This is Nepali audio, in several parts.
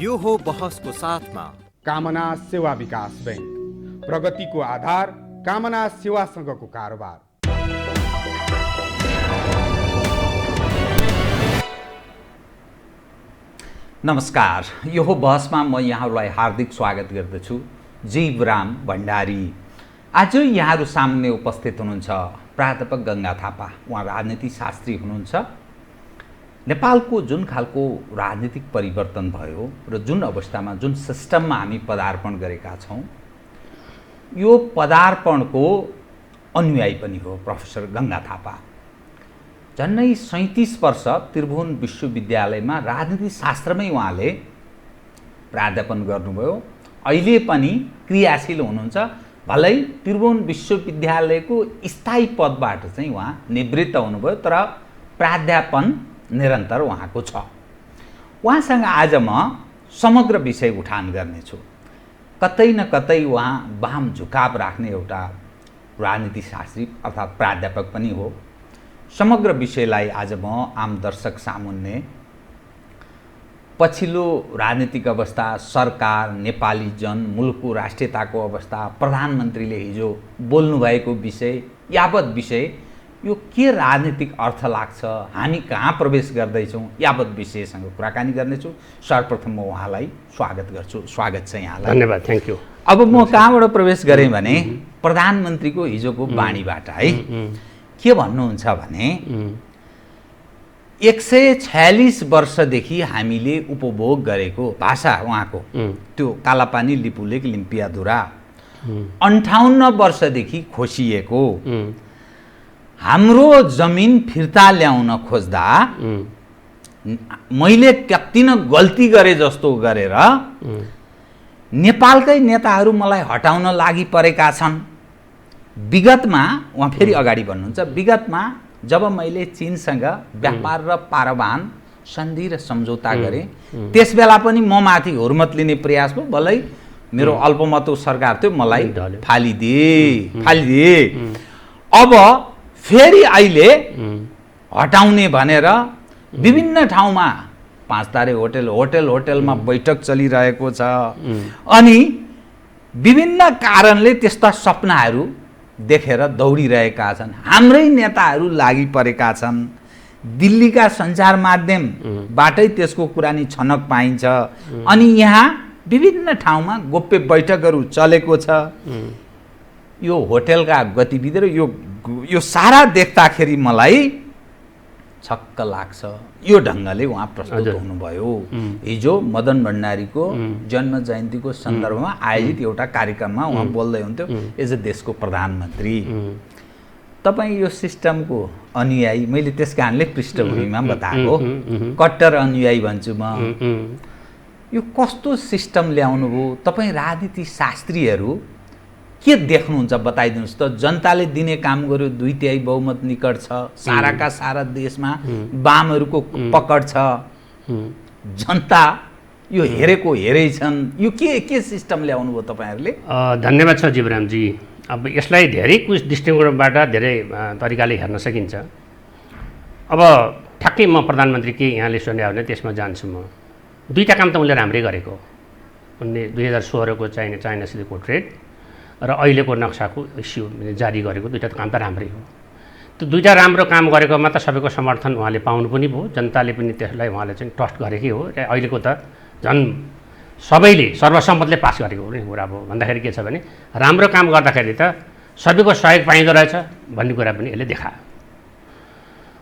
यो हो बहसको साथमा कामना सेवा विकास बैंक, प्रगतिको आधार कामना सेवासँगको कारोबार। नमस्कार, यो हो बहसमा म यहाँहरूलाई हार्दिक स्वागत गर्दछु। जीवराम भण्डारी। आज यहाँहरू सामने उपस्थित हुनुहुन्छ प्राध्यापक गंगा थापा। उहाँ राजनीति शास्त्री हुनुहुन्छ। नेपालको जुन खालको राजनीतिक परिवर्तन भयो र जुन अवस्थामा जुन सिस्टममा हामी पदार्पण गरेका छौँ, यो पदार्पणको अनुयायी पनि हो प्रोफेसर गंगा थापा। झन्डै 37 वर्ष त्रिभुवन विश्वविद्यालयमा राजनीति शास्त्रमै उहाँले प्राध्यापन गर्नुभयो। अहिले पनि क्रियाशील हुनुहुन्छ। भलै त्रिभुवन विश्वविद्यालयको स्थायी पदबाट चाहिँ उहाँ निवृत्त हुनुभयो, तर प्राध्यापन निरन्तर उहाँको छ। उहाँसँग आज म समग्र विषय उठान गर्नेछु। कतै न कतै उहाँ वाम झुकाव राख्ने एउटा राजनीति शास्त्री अर्थात् प्राध्यापक पनि हो। समग्र विषयलाई आज म आम दर्शक सामुन्ने पछिल्लो राजनीतिक अवस्था, सरकार, नेपाली जन, मुलुकको राष्ट्रियताको अवस्था, प्रधानमन्त्रीले हिजो बोल्नुभएको विषय, यावत विषय, यो के राजनीतिक अर्थ लाग्छ, हामी कहाँ प्रवेश गर्दैछौँ, यावत विषयसँग कुराकानी गर्नेछु। सर्वप्रथम म उहाँलाई स्वागत गर्छु। स्वागत छ यहाँलाई। धन्यवाद, थ्याङ्क यू। अब म कहाँबाट प्रवेश गरेँ भने प्रधानमन्त्रीको हिजोको बाणीबाट है। के भन्नुहुन्छ भने 146 वर्षदेखि हामीले उपभोग गरेको भाषा उहाँको त्यो कालापानी, लिपुलेक, लिम्पियाधुरा 58 वर्षदेखि खोसिएको हाम्रो जमिन फिर्ता ल्याउन खोज्दा मैले किन गल्ती गरे जस्तो गरेर नेपालकै नेताहरू मलाई हटाउन लागि परेका छन्। विगतमा उहाँ फेरि अगाडि भन्नुहुन्छ, विगतमा जब मैले चीनसँग व्यापार र पारवान सन्धि र सम्झौता गरेँ, त्यसबेला पनि म माथि हुर्मत लिने प्रयास भयो। भलै मेरो अल्पमतो सरकार थियो, मलाई फालिदिए। अब फेरि अहिले हटाउने भनेर विभिन्न ठाउँमा 5 तारे होटलमा बैठक चलिरहेको छ। अनि विभिन्न कारणले त्यस्ता सपनाहरू देखेर दौडिरहेका छन्। हाम्रै नेताहरू लागि परेका छन्। दिल्लीका सञ्चार माध्यमबाटै त्यसको कुरा नि छनक पाइन्छ। अनि यहाँ विभिन्न ठाउँमा गोप्य बैठकहरू चलेको छ। यो होटलका गतिविधि र यो सारा देख्दाखेरि मलाई छक्क लाग्छ। यो ढङ्गले उहाँ प्रस्तुत हुनुभयो। हिजो मदन भण्डारीको जन्म जयन्तीको सन्दर्भमा आयोजित एउटा कार्यक्रममा उहाँ बोल्दै हुन्थ्यो एज अ देशको प्रधानमन्त्री। तपाईँ यो सिस्टमको अनुयायी, मैले त्यस कारणले पृष्ठभूमिमा बताएको कट्टर अनुयायी भन्छु म। यो कस्तो सिस्टम ल्याउनु भयो? तपाईँ राजनीति शास्त्रीहरू के देख्नुहुन्छ बताइदिनुहोस् त। जनताले दिने काम गर्यो, 2/3 बहुमत निकट छ, साराका सारा देशमा वामहरूको पकड छ, जनता यो हेरेको हेरै छन्। यो के सिस्टम ल्याउनु भयो तपाईँहरूले? धन्यवाद छ जीवरामजी। अब यसलाई धेरै कुछ दृष्टिकोणबाट धेरै तरिकाले हेर्न सकिन्छ। अब ठ्याक्कै म प्रधानमन्त्री के यहाँले सोध्यो भने त्यसमा जान्छु म। 2टा काम त उनले राम्रै गरेको। उनले 2016 को चाइना सिधको ट्रेड र अहिलेको नक्साको इस्यु जारी गरेको 2टा काम त राम्रै हो। त्यो 2टा राम्रो काम गरेकोमा त सबैको समर्थन उहाँले पाउनु पनि भयो। जनताले पनि त्यसलाई उहाँले चाहिँ ट्रस्ट गरेकै हो। र अहिलेको त झन् सबैले सर्वसम्मतले पास गरेको हो नि कुरा। अब भन्दाखेरि के छ भने राम्रो काम गर्दाखेरि त सबैको सहयोग पाइँदो रहेछ भन्ने कुरा पनि यसले देखायो।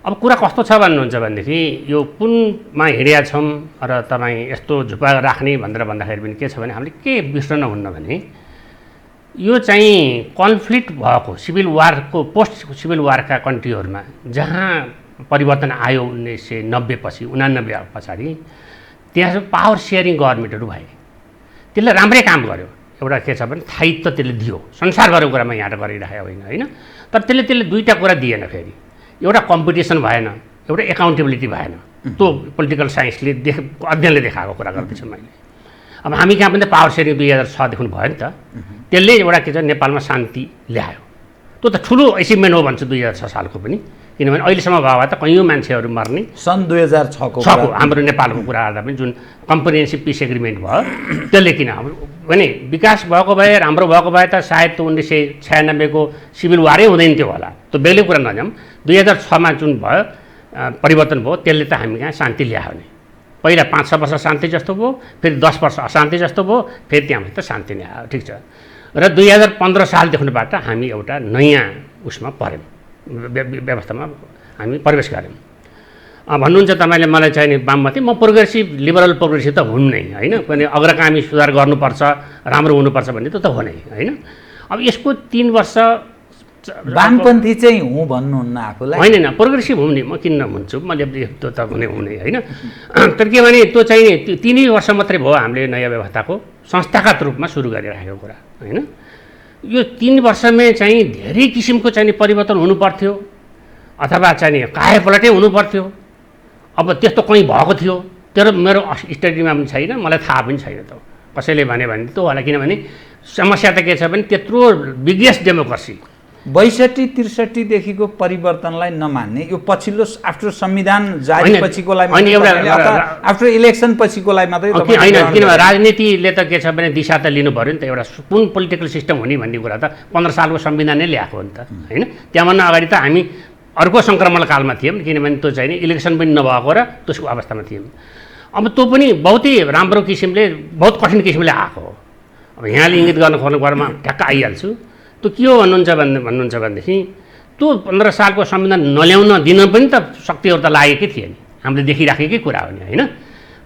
अब कुरा कस्तो छ भन्नुहुन्छ भनेदेखि यो पुनमा हिँडेका छौँ र तपाईँ यस्तो झुपा राख्ने भनेर भन्दाखेरि पनि के छ भने हामीले के बिर्सन हुन्न भने यो चाहिँ कन्फ्लिक्ट भएको सिभिल वारको पोस्ट सिभिल वारका कन्ट्रीहरूमा जहाँ परिवर्तन आयो 1990 पछि 89 पछाडि, त्यहाँ पावर सेयरिङ गभर्मेन्टहरू भए। त्यसले राम्रै काम गर्यो। एउटा के छ भने स्थायित्व त्यसले दियो। संसारभरको कुरामा यहाँ गरिरहेको होइन। तर त्यसले 2टा कुरा दिएन। फेरि एउटा कम्पिटिसन भएन, एउटा एकाउन्टेबिलिटी भएन। त्यो पोलिटिकल साइन्सले अध्ययनले देखाएको कुरा गर्दैछु मैले। अब हामी कहाँ पनि पावर सेयरिङ 2006 देखि भयो नि त। त्यसले एउटा के छ नेपालमा शान्ति ल्यायो। त्यो त ठुलो एचिभमेन्ट हो भन्छु 2006 सालको पनि। किनभने अहिलेसम्म भयो भए त कैयौँ मान्छेहरू मर्ने सन् 2006 को हाम्रो नेपालको कुरा गर्दा पनि जुन कम्प्रिहेन्सिभ पिस एग्रिमेन्ट भयो त्यसले किन भने विकास भएको भए राम्रो भएको भए त सायद 1996 को सिभिल वारै हुँदैन थियो होला। त्यो बेग्लै कुरा नजाऊँ। 2006 मा जुन भयो परिवर्तन भयो त्यसले त हामी कहाँ शान्ति ल्यायो भने पहिला 5-6 वर्ष शान्ति जस्तो भयो, फेरि 10 वर्ष अशान्ति जस्तो भयो, फेरि त्यहाँबाट त शान्ति नै आयो। ठिक छ। र 2015 सालदेखिबाट हामी एउटा नयाँ उसमा पऱ्यौँ, व्यवस्थामा हामी प्रवेश गऱ्यौँ। भन्नुहुन्छ तपाईँले मलाई चाहिने वाममती, म प्रोग्रेसिभ लिबरल प्रोग्रेसिभ त हुन् नै होइन, किनभने अग्रगामी सुधार गर्नुपर्छ, राम्रो हुनुपर्छ भन्ने त हो नै होइन। अब यसको 3 वर्ष वामपन्थी चाहिँ हुँ भन्नुहुन्न आफूलाई? होइन, प्रोग्रेसिभ हुने म किन नहुन्छु, मैले त्यो त हुने होइन। तर के भने त्यो चाहिँ 3 वर्ष मात्रै भयो हामीले नयाँ व्यवस्थाको संस्थागत रूपमा सुरु गरिराखेको कुरा होइन। यो 3 वर्षमै चाहिँ धेरै किसिमको चाहिँ परिवर्तन हुनुपर्थ्यो अथवा चाहिँ कायापलटै हुनुपर्थ्यो। अब त्यस्तो कहीँ भएको थियो तर मेरो स्टडीमा पनि छैन, मलाई थाहा पनि छैन त कसैले भने त्यो होला। किनभने समस्या त के छ भने त्यत्रो बिगेस्ट डेमोक्रेसी 62-63 देखिको परिवर्तनलाई नमान्ने यो पछिल्लो आफ्टर संविधान जारी पछिकोलाई आफ्टर इलेक्सन पछिकोलाई मात्रै होइन। किनभने राजनीतिले त के छ भने दिशा त लिनु पर्यो नि त, एउटा कुन पोलिटिकल सिस्टम हुने भन्ने कुरा त 15 सालको संविधानले ल्याएको हो नि त होइन। त्यहाँभन्दा अगाडि त हामी अर्को सङ्क्रमण कालमा थियौँ, किनभने त्यो चाहिँ इलेक्सन पनि नभएको र त्यसको अवस्थामा थियौँ। अब त्यो पनि बहुतै राम्रो किसिमले बहुत कठिन किसिमले आएको हो। अब यहाँले इङ्गित गर्न खोज्नु घरमा ठ्याक्क आइहाल्छु। त्यो के हो भन्नुहुन्छ भनेदेखि त्यो 15 सालको संविधान नल्याउन दिन पनि त शक्तिहरू त लागेकै थिए नि, हामीले देखिराखेकै कुरा हो नि होइन।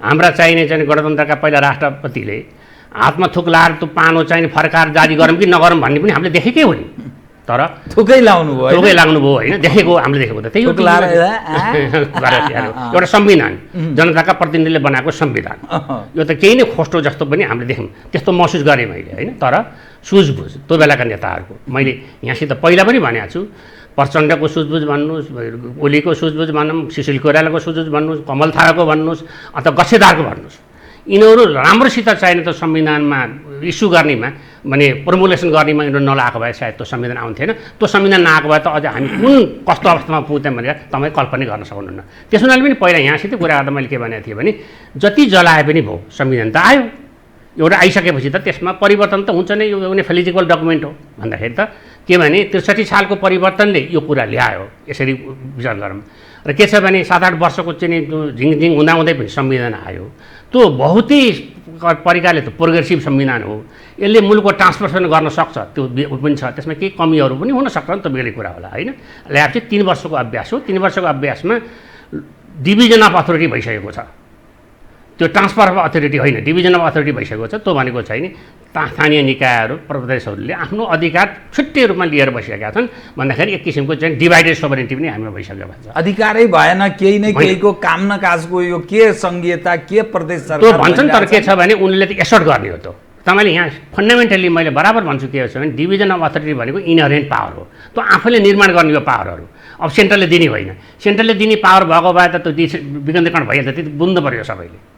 हाम्रा चाहिने गणतन्त्रका पहिला राष्ट्रपतिले हातमा थुक लाएर त्यो पानो चाहिने फर्काएर जारी गरौँ कि नगरौँ भन्ने पनि हामीले देखेकै हो नि। तर थुकै लाग्नु भयो होइन, देखेको हामीले देखेको त त्यही हो। एउटा संविधान जनताका प्रतिनिधिले बनाएको संविधान, यो त केही नै खोस्टो जस्तो पनि हामीले देख्यौँ, त्यस्तो महसुस गरेँ मैले होइन। तर सुझबुझ त्यो बेलाका नेताहरूको, मैले यहाँसित पहिला पनि भनेको छु, प्रचण्डको सुझबुझ भन्नुहोस्, ओलीको सुझबुझ भनौँ, सुशील कोइरालाको सुझबुझ भन्नुहोस्, कमल थापाको भन्नुहोस् अथवा गच्छेदारको भन्नुहोस्, यिनीहरू राम्रोसित चाहिने त संविधानमा इस्यु गर्नेमा माने प्रमोलेसन गर्नेमा यिनीहरू नलाएको भए सायद त्यो संविधान आउँथेन। त्यो संविधान नआएको भए त अझ हामी कुन कस्तो अवस्थामा पुग्थ्यौँ भनेर तपाईँ कल्पना गर्न सक्नुहुन्न। त्यस हुनाले पनि पहिला यहाँसित कुरा गर्दा मैले के भनेको थिएँ भने जति जलाए पनि भयो, संविधान त आयो, एउटा आइसकेपछि त त्यसमा परिवर्तन त हुन्छ नै, यो एउटा फेलिजिबल डकुमेन्ट हो भन्दाखेरि त के भने 63 सालको परिवर्तनले यो कुरा ल्यायो। यसरी विचार गरौँ। र के छ भने 7-8 वर्षको चाहिँ झिङझिङ हुँदाहुँदै पनि संविधान आयो। त्यो बहुतै प्रकारले त प्रोग्रेसिभ संविधान हो, यसले मुलुकको ट्रान्सफर्मेसन गर्न सक्छ, त्यो पनि छ, त्यसमा केही कमीहरू पनि हुन सक्छ नि त, बेग्लै कुरा होला होइन। ल्याब चाहिँ 3 वर्षको अभ्यास हो। 3 वर्षको अभ्यासमा डिभिजन अफ अथोरिटी भइसकेको छ, त्यो ट्रान्सफर अफ अथोरिटी होइन, डिभिजन अफ अथोरिटी भइसकेको छ। त्यो भनेको चाहिँ स्थानीय निकायहरू प्रदेशहरूले आफ्नो अधिकार छुट्टै रूपमा लिएर बसिरहेका छन् भन्दाखेरि एक किसिमको चाहिँ डिभाइडेड सोभरेन्टी पनि हामीमा भइसकेको छ। अधिकारै भएन, केही न केहीको काम न काजको यो के संघीयता के प्रदेश सरकार त्यो भन्छन्। तर के छ भने उनले त एसर्ट गर्ने हो। त तपाईँले यहाँ फन्डामेन्टली मैले बराबर भन्छु के छ भने डिभिजन अफ अथोरिटी भनेको इनहेरेन्ट पावर हो, त्यो आफैले निर्माण गर्ने यो पावरहरू अब सेन्ट्रलले दिने होइन। सेन्ट्रलले दिने पावर भएको भए त त्यो विकेन्द्रीकरण भइहाल्छ, त्यो बुझ्नु पऱ्यो सबैले।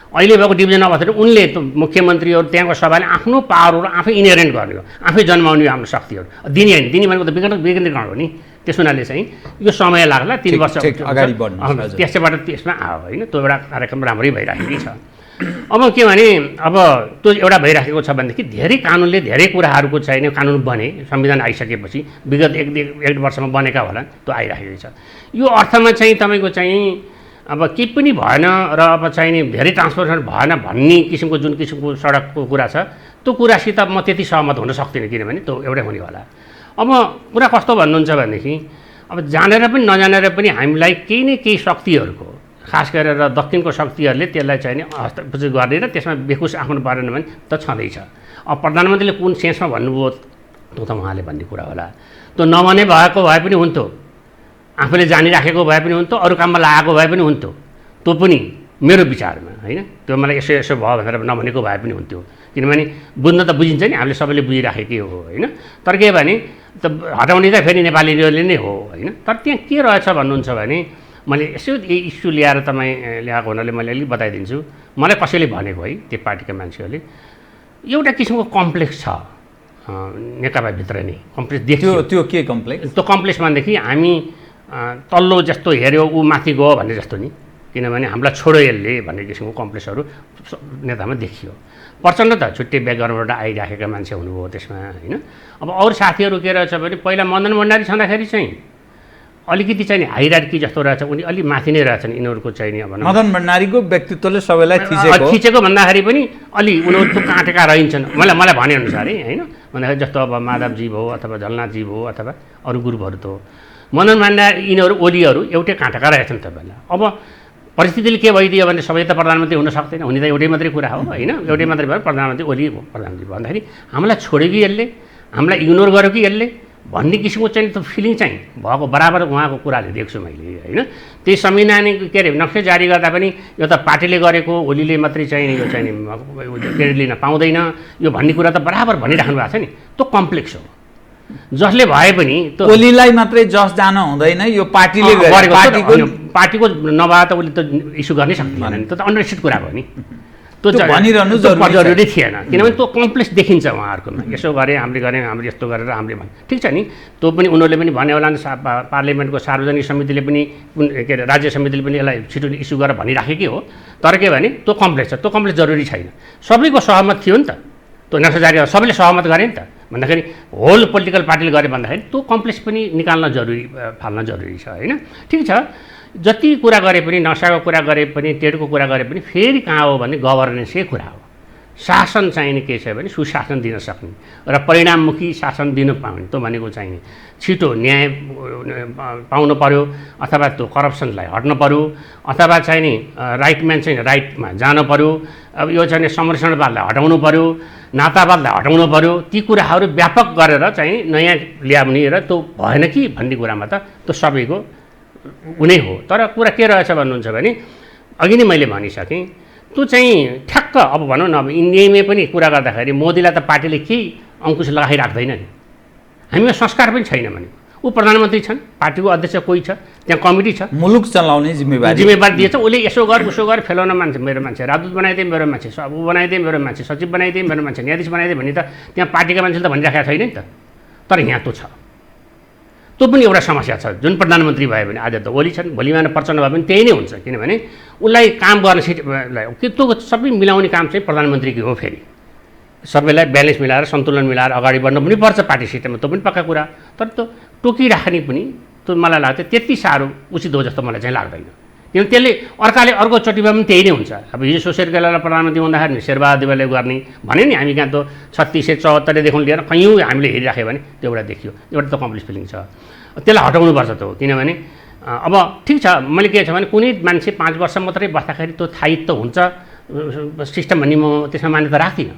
अहिले भएको डिभिजन अफ अथोरिटी उनले मुख्यमन्त्रीहरू त्यहाँको सभाले आफ्नो पावरहरू आफै इनहेरेन्ट गर्ने हो, आफै जन्माउने हो आफ्नो शक्तिहरू दिने होइन। दिने भनेको त विकेन्द्रीकरण हो नि। त्यस हुनाले चाहिँ यो समय लाग्ला, 3 वर्ष अगाडि बढ्नु, त्यसबाट त्यसमा आयो होइन। त्यो एउटा कार्यक्रम राम्रै भइराखेकै छ। अब के भने अब त्यो एउटा भइराखेको छ भनेदेखि धेरै कानुनले धेरै कुराहरूको चाहिने कानुन बने, संविधान आइसकेपछि विगत 1 वर्षमा बनेका होला, त्यो आइराखेकै छ। यो अर्थमा चाहिँ तपाईँको चाहिँ अब केही पनि भएन र अब चाहिने धेरै ट्रान्सफर्मेसन भएन भन्ने किसिमको जुन किसिमको सडकको कुरा छ त्यो कुरासित म त्यति सहमत हुन सक्दिनँ, किनभने त्यो एउटै हुने होला। अब कुरा कस्तो भन्नुहुन्छ भनेदेखि अब जानेर पनि नजानेर पनि हामीलाई केही न केही शक्तिहरूको, खास गरेर दक्षिणको शक्तिहरूले त्यसलाई चाहिने हस्तक्षेप गर्ने र त्यसमा बेखुस आफ्नो पारेन भने त छँदैछ। अब प्रधानमन्त्रीले कुन सेन्समा भन्नुभयो त्यो त उहाँले भन्ने कुरा होला। त्यो नभने भएको भए पनि हुन्थ्यो, आफूले जानिराखेको भए पनि हुन्थ्यो, अरू काममा लागेको भए पनि हुन्थ्यो, त्यो पनि मेरो विचारमा होइन। त्यो मलाई यसो भयो भनेर नभनेको भए पनि हुन्थ्यो, किनभने बुझ्न त बुझिन्छ नि, हामीले सबैले बुझिराखेकै हो होइन। तर के भने त हटाउने त फेरि नेपालीहरूले नै हो होइन। तर त्यहाँ के रहेछ भन्नुहुन्छ भने मैले यसो इस्यु ल्याएर तपाईँ ल्याएको हुनाले मैले अलिक बताइदिन्छु। मलाई कसैले भनेको है, त्यो पार्टीका मान्छेहरूले एउटा किसिमको कम्प्लेक्स छ नेकपाभित्र नै, कम्प्लेक्स देख्यो। त्यो के कम्प्लेक्स? त्यो कम्प्लेक्स भनेदेखि हामी तल्लो जस्तो हेऱ्यो ऊ माथि गयो भन्ने जस्तो नि, किनभने हामीलाई छोड्यो यसले भन्ने किसिमको कम्प्लेक्सहरू नेतामा देखियो। प्रचण्ड त छुट्टै ब्याकग्राउन्डबाट आइराखेका मान्छे हुनुभयो त्यसमा होइन। अब अरू साथीहरू के रहेछ भने पहिला मदन भण्डारी छँदाखेरि चाहिँ अलिकति चाहिँ हाइरार्की जस्तो रहेछ, उनी अलिक माथि नै रहेछन् यिनीहरूको चाहिँ नि। अब मदन भण्डारीको व्यक्तित्वले सबैलाई खिचेको भन्दाखेरि पनि अलि उनीहरू त काटेका रहन्छन् मलाई भनेअनुसारै होइन। भन्दाखेरि जस्तो अब माधवजी भयो अथवा झलनाथजी भयो अथवा अरू ग्रुपहरू त हो, मदन भण्डारी यिनीहरू ओलीहरू एउटै काटेका रहेछन् तपाईँलाई। अब परिस्थितिले के भइदियो भने सबै त प्रधानमन्त्री हुन सक्दैन, हुने त एउटै मात्रै कुरा हो होइन। एउटै मात्रै भयो प्रधानमन्त्री ओली प्रधानमन्त्री भन्दाखेरि हामीलाई छोड्यो कि यसले, हामीलाई इग्नोर गर्यो कि यसले भन्ने किसिमको चाहिँ त फिलिङ चाहिँ भएको बराबर उहाँको कुराले देख्छु मैले होइन। त्यही संविधानिक के अरे नक्सा जारी गर्दा पनि यो त पार्टीले गरेको, ओलीले मात्रै चाहिँ यो चाहिँ क्रेडिट लिन पाउँदैन यो भन्ने कुरा त बराबर भनिराख्नु भएको छ नि। त्यो कम्प्लेक्स हो जसले भए पनि ओलीलाई मात्रै जस जान हुँदैन, यो पार्टीले पार्टीको नभए त उसले त इस्यु गर्नै सक्दैन नि, त्यो त अन्डरस्ट्यान्ड कुरा हो नि। त्यो भनिरहनु जरुरी थिएन, किनभने त्यो कम्प्लेक्स देखिन्छ उहाँहरूकोमा। यसो गरे हामीले यस्तो गरेर हामीले भने ठिक छ नि, त्यो पनि उनीहरूले पनि भने होला नि। पार्लियामेन्टको सार्वजनिक समितिले पनि के अरे राज्य समितिले पनि यसलाई छिटो इस्यु गरेर भनिराखेकै हो। तर के भने त्यो कम्प्लेक्स छ, त्यो कम्प्लेक्स जरुरी छैन। सबैको सहमत थियो नि त, त्यो नक्सा जारी सबैले सहमत गरे नि त भन्दाखेरि होल पोलिटिकल पार्टीले गरे भन्दाखेरि त्यो कम्प्लेक्स पनि निकाल्न जरुरी, फाल्न जरुरी छ होइन। ठिक छ, जति कुरा गरे पनि नक्साको कुरा गरे पनि टेडको कुरा गरे पनि फेरि कहाँ हो भने गभर्नेन्सकै कुरा हो। शासन चाहिने के छ भने सुशासन दिन सक्ने र परिणाममुखी शासन दिन पाउने, त्यो भनेको चाहिने छिटो न्याय पाउनु पर्यो अथवा त्यो करप्सनलाई हट्नु पर्यो अथवा चाहिँ नि राइट म्यान चाहिँ राइटमा जानु पर्यो। अब यो चाहिँ संरक्षणवादलाई हटाउनु पर्यो, नातावादलाई हटाउनु पर्यो। ती कुराहरू व्यापक गरेर चाहिँ नयाँ ल्याउने र त्यो भएन कि भन्ने कुरामा त त्यो सबैको उनै हो। तर कुरा के रहेछ भन्नुहुन्छ भने अघि नै मैले भनिसकेँ, त्यो चाहिँ ठ्याक्क अब भनौँ न, अब इन्डियामै पनि कुरा गर्दाखेरि मोदीलाई त पार्टीले केही अङ्कुश लगाइराख्दैन नि। हामीमा संस्कार पनि छैन भने ऊ प्रधानमन्त्री छन्, पार्टीको अध्यक्ष कोही छ, त्यहाँ कमिटी छ, मुलुक चलाउने जिम्मेवारी दिएछ। उसले यसो गर फेलाउन मान्छे मेरो मान्छे, राजदूत बनाइदिए मेरो मान्छे, ऊ बनाइदिए मेरो मान्छे, सचिव बनाइदिए मेरो मान्छे, न्यायाधीश बनाइदिए भने त त्यहाँ पार्टीका मान्छेले त भनिराखेको छैन नि त। तर यहाँ त्यो छ, त्यो पनि एउटा समस्या छ। जुन प्रधानमन्त्री भयो भने आज त ओली छन्, भोलि बिहान प्रचण्ड भयो भने त्यही नै हुन्छ, किनभने उसलाई काम गर्न त्यो सबै मिलाउने काम चाहिँ प्रधानमन्त्रीकै हो। फेरि सबैलाई ब्यालेन्स मिलाएर सन्तुलन मिलाएर अगाडि बढ्नु पनि पर्छ पार्टी सिस्टममा, त्यो पनि पक्का कुरा। तर त्यो टोकिराख्ने पनि त्यो मलाई लाग्छ त्यति साह्रो उचित हो जस्तो मलाई चाहिँ लाग्दैन, किनभने त्यसले अर्काले अर्कोचोटिमा पनि त्यही नै हुन्छ। अब हिजो सोसेर गेलालाई प्रधानमन्त्री हुँदाखेरि शेरबहादुरले गर्ने भने नि हामी कहाँ त 3674देखि लिएर कयौँ हामीले हेरिराख्यो भने त्यो एउटा देखियो, एउटा त कम्प्लेक्स फिलिङ छ, त्यसलाई हटाउनुपर्छ त हो। किनभने अब ठिक छ, मैले के छ भने कुनै मान्छे 5 वर्ष मात्रै बस्दाखेरि त्यो स्थायित्व हुन्छ सिस्टम भन्ने म त्यसमा मान्यता राख्दिनँ।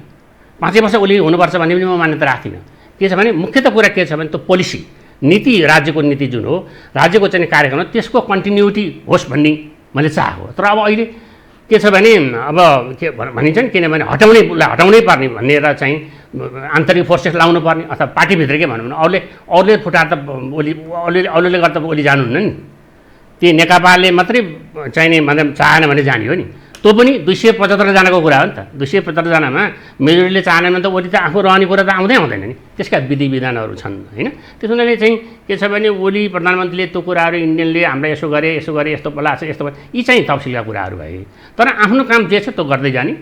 5 वर्ष उसले हुनुपर्छ भन्ने पनि म मान्यता राख्दिनँ। के छ भने मुख्यत कुरा के छ भने त्यो पोलिसी नीति, राज्यको नीति जुन हो, राज्यको चाहिँ कार्यक्रम त्यसको कन्टिन्युटी होस् भन्ने मैले चाहेको। तर अब अहिले के छ भने अब के भनिन्छ नि, किनभने हटाउनै पर्ने भनेर चाहिँ आन्तरिक फोर्सेस लाउनु पर्ने अथवा पार्टीभित्र के भनौँ भने अरूले फुटाएर त अरूले गर्दा ओली जानुहुन्न नि। त्यही नेकपाले मात्रै चाहिने मतलब चाहेन भने जाने हो नि। त्यो पनि 275 जनाको कुरा हो नि त। 275 जनामा मेजोरिटीले चाहेन भने त ओली त आफू रहने कुरा त आउँदैन नि, त्यसका विधि विधानहरू छन् होइन। त्यस हुनाले चाहिँ के छ भने ओली प्रधानमन्त्रीले त्यो कुराहरू इन्डियनले हामीलाई यसो गरे यस्तो बोला यस्तो यी चाहिँ तफसिलका कुराहरू भए। तर आफ्नो काम जे छ त्यो गर्दै जाने,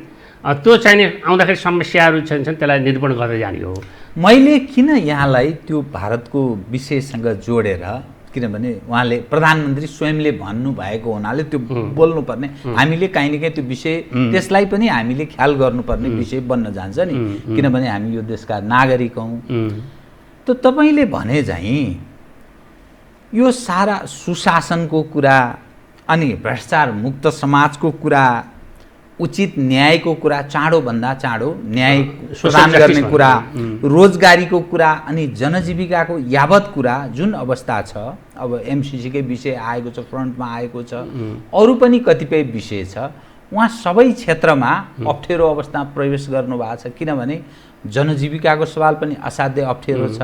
त्यो चाहिने आउँदाखेरि समस्याहरू छन् त्यसलाई निरूपण गर्दै जाने हो। मैले किन यहाँलाई त्यो भारतको विषयसँग जोडेर, किनभने उहाँले प्रधानमन्त्री स्वयंले भन्नुभएको हुनाले त्यो बोल्नुपर्ने, हामीले काहीँ न काहीँ त्यो विषय त्यसलाई पनि हामीले ख्याल गर्नुपर्ने विषय बन्न जान्छ नि, किनभने हामी यो देशका नागरिक हौँ। त तपाईँले भने चाहिँ यो सारा सुशासनको कुरा अनि भ्रष्टाचार मुक्त समाजको कुरा, उचित न्यायको कुरा, चाँडोभन्दा चाँडो न्याय प्रदान गर्ने कुरा, रोजगारीको कुरा अनि जनजीविकाको यावत कुरा जुन अवस्था छ, अब एमसिसीकै विषय आएको छ, फ्रन्टमा आएको छ, अरू पनि कतिपय विषय छ, उहाँ सबै क्षेत्रमा अप्ठ्यारो अवस्थामा प्रवेश गर्नुभएको छ। किनभने जनजीविकाको सवाल पनि असाध्यै अप्ठ्यारो छ,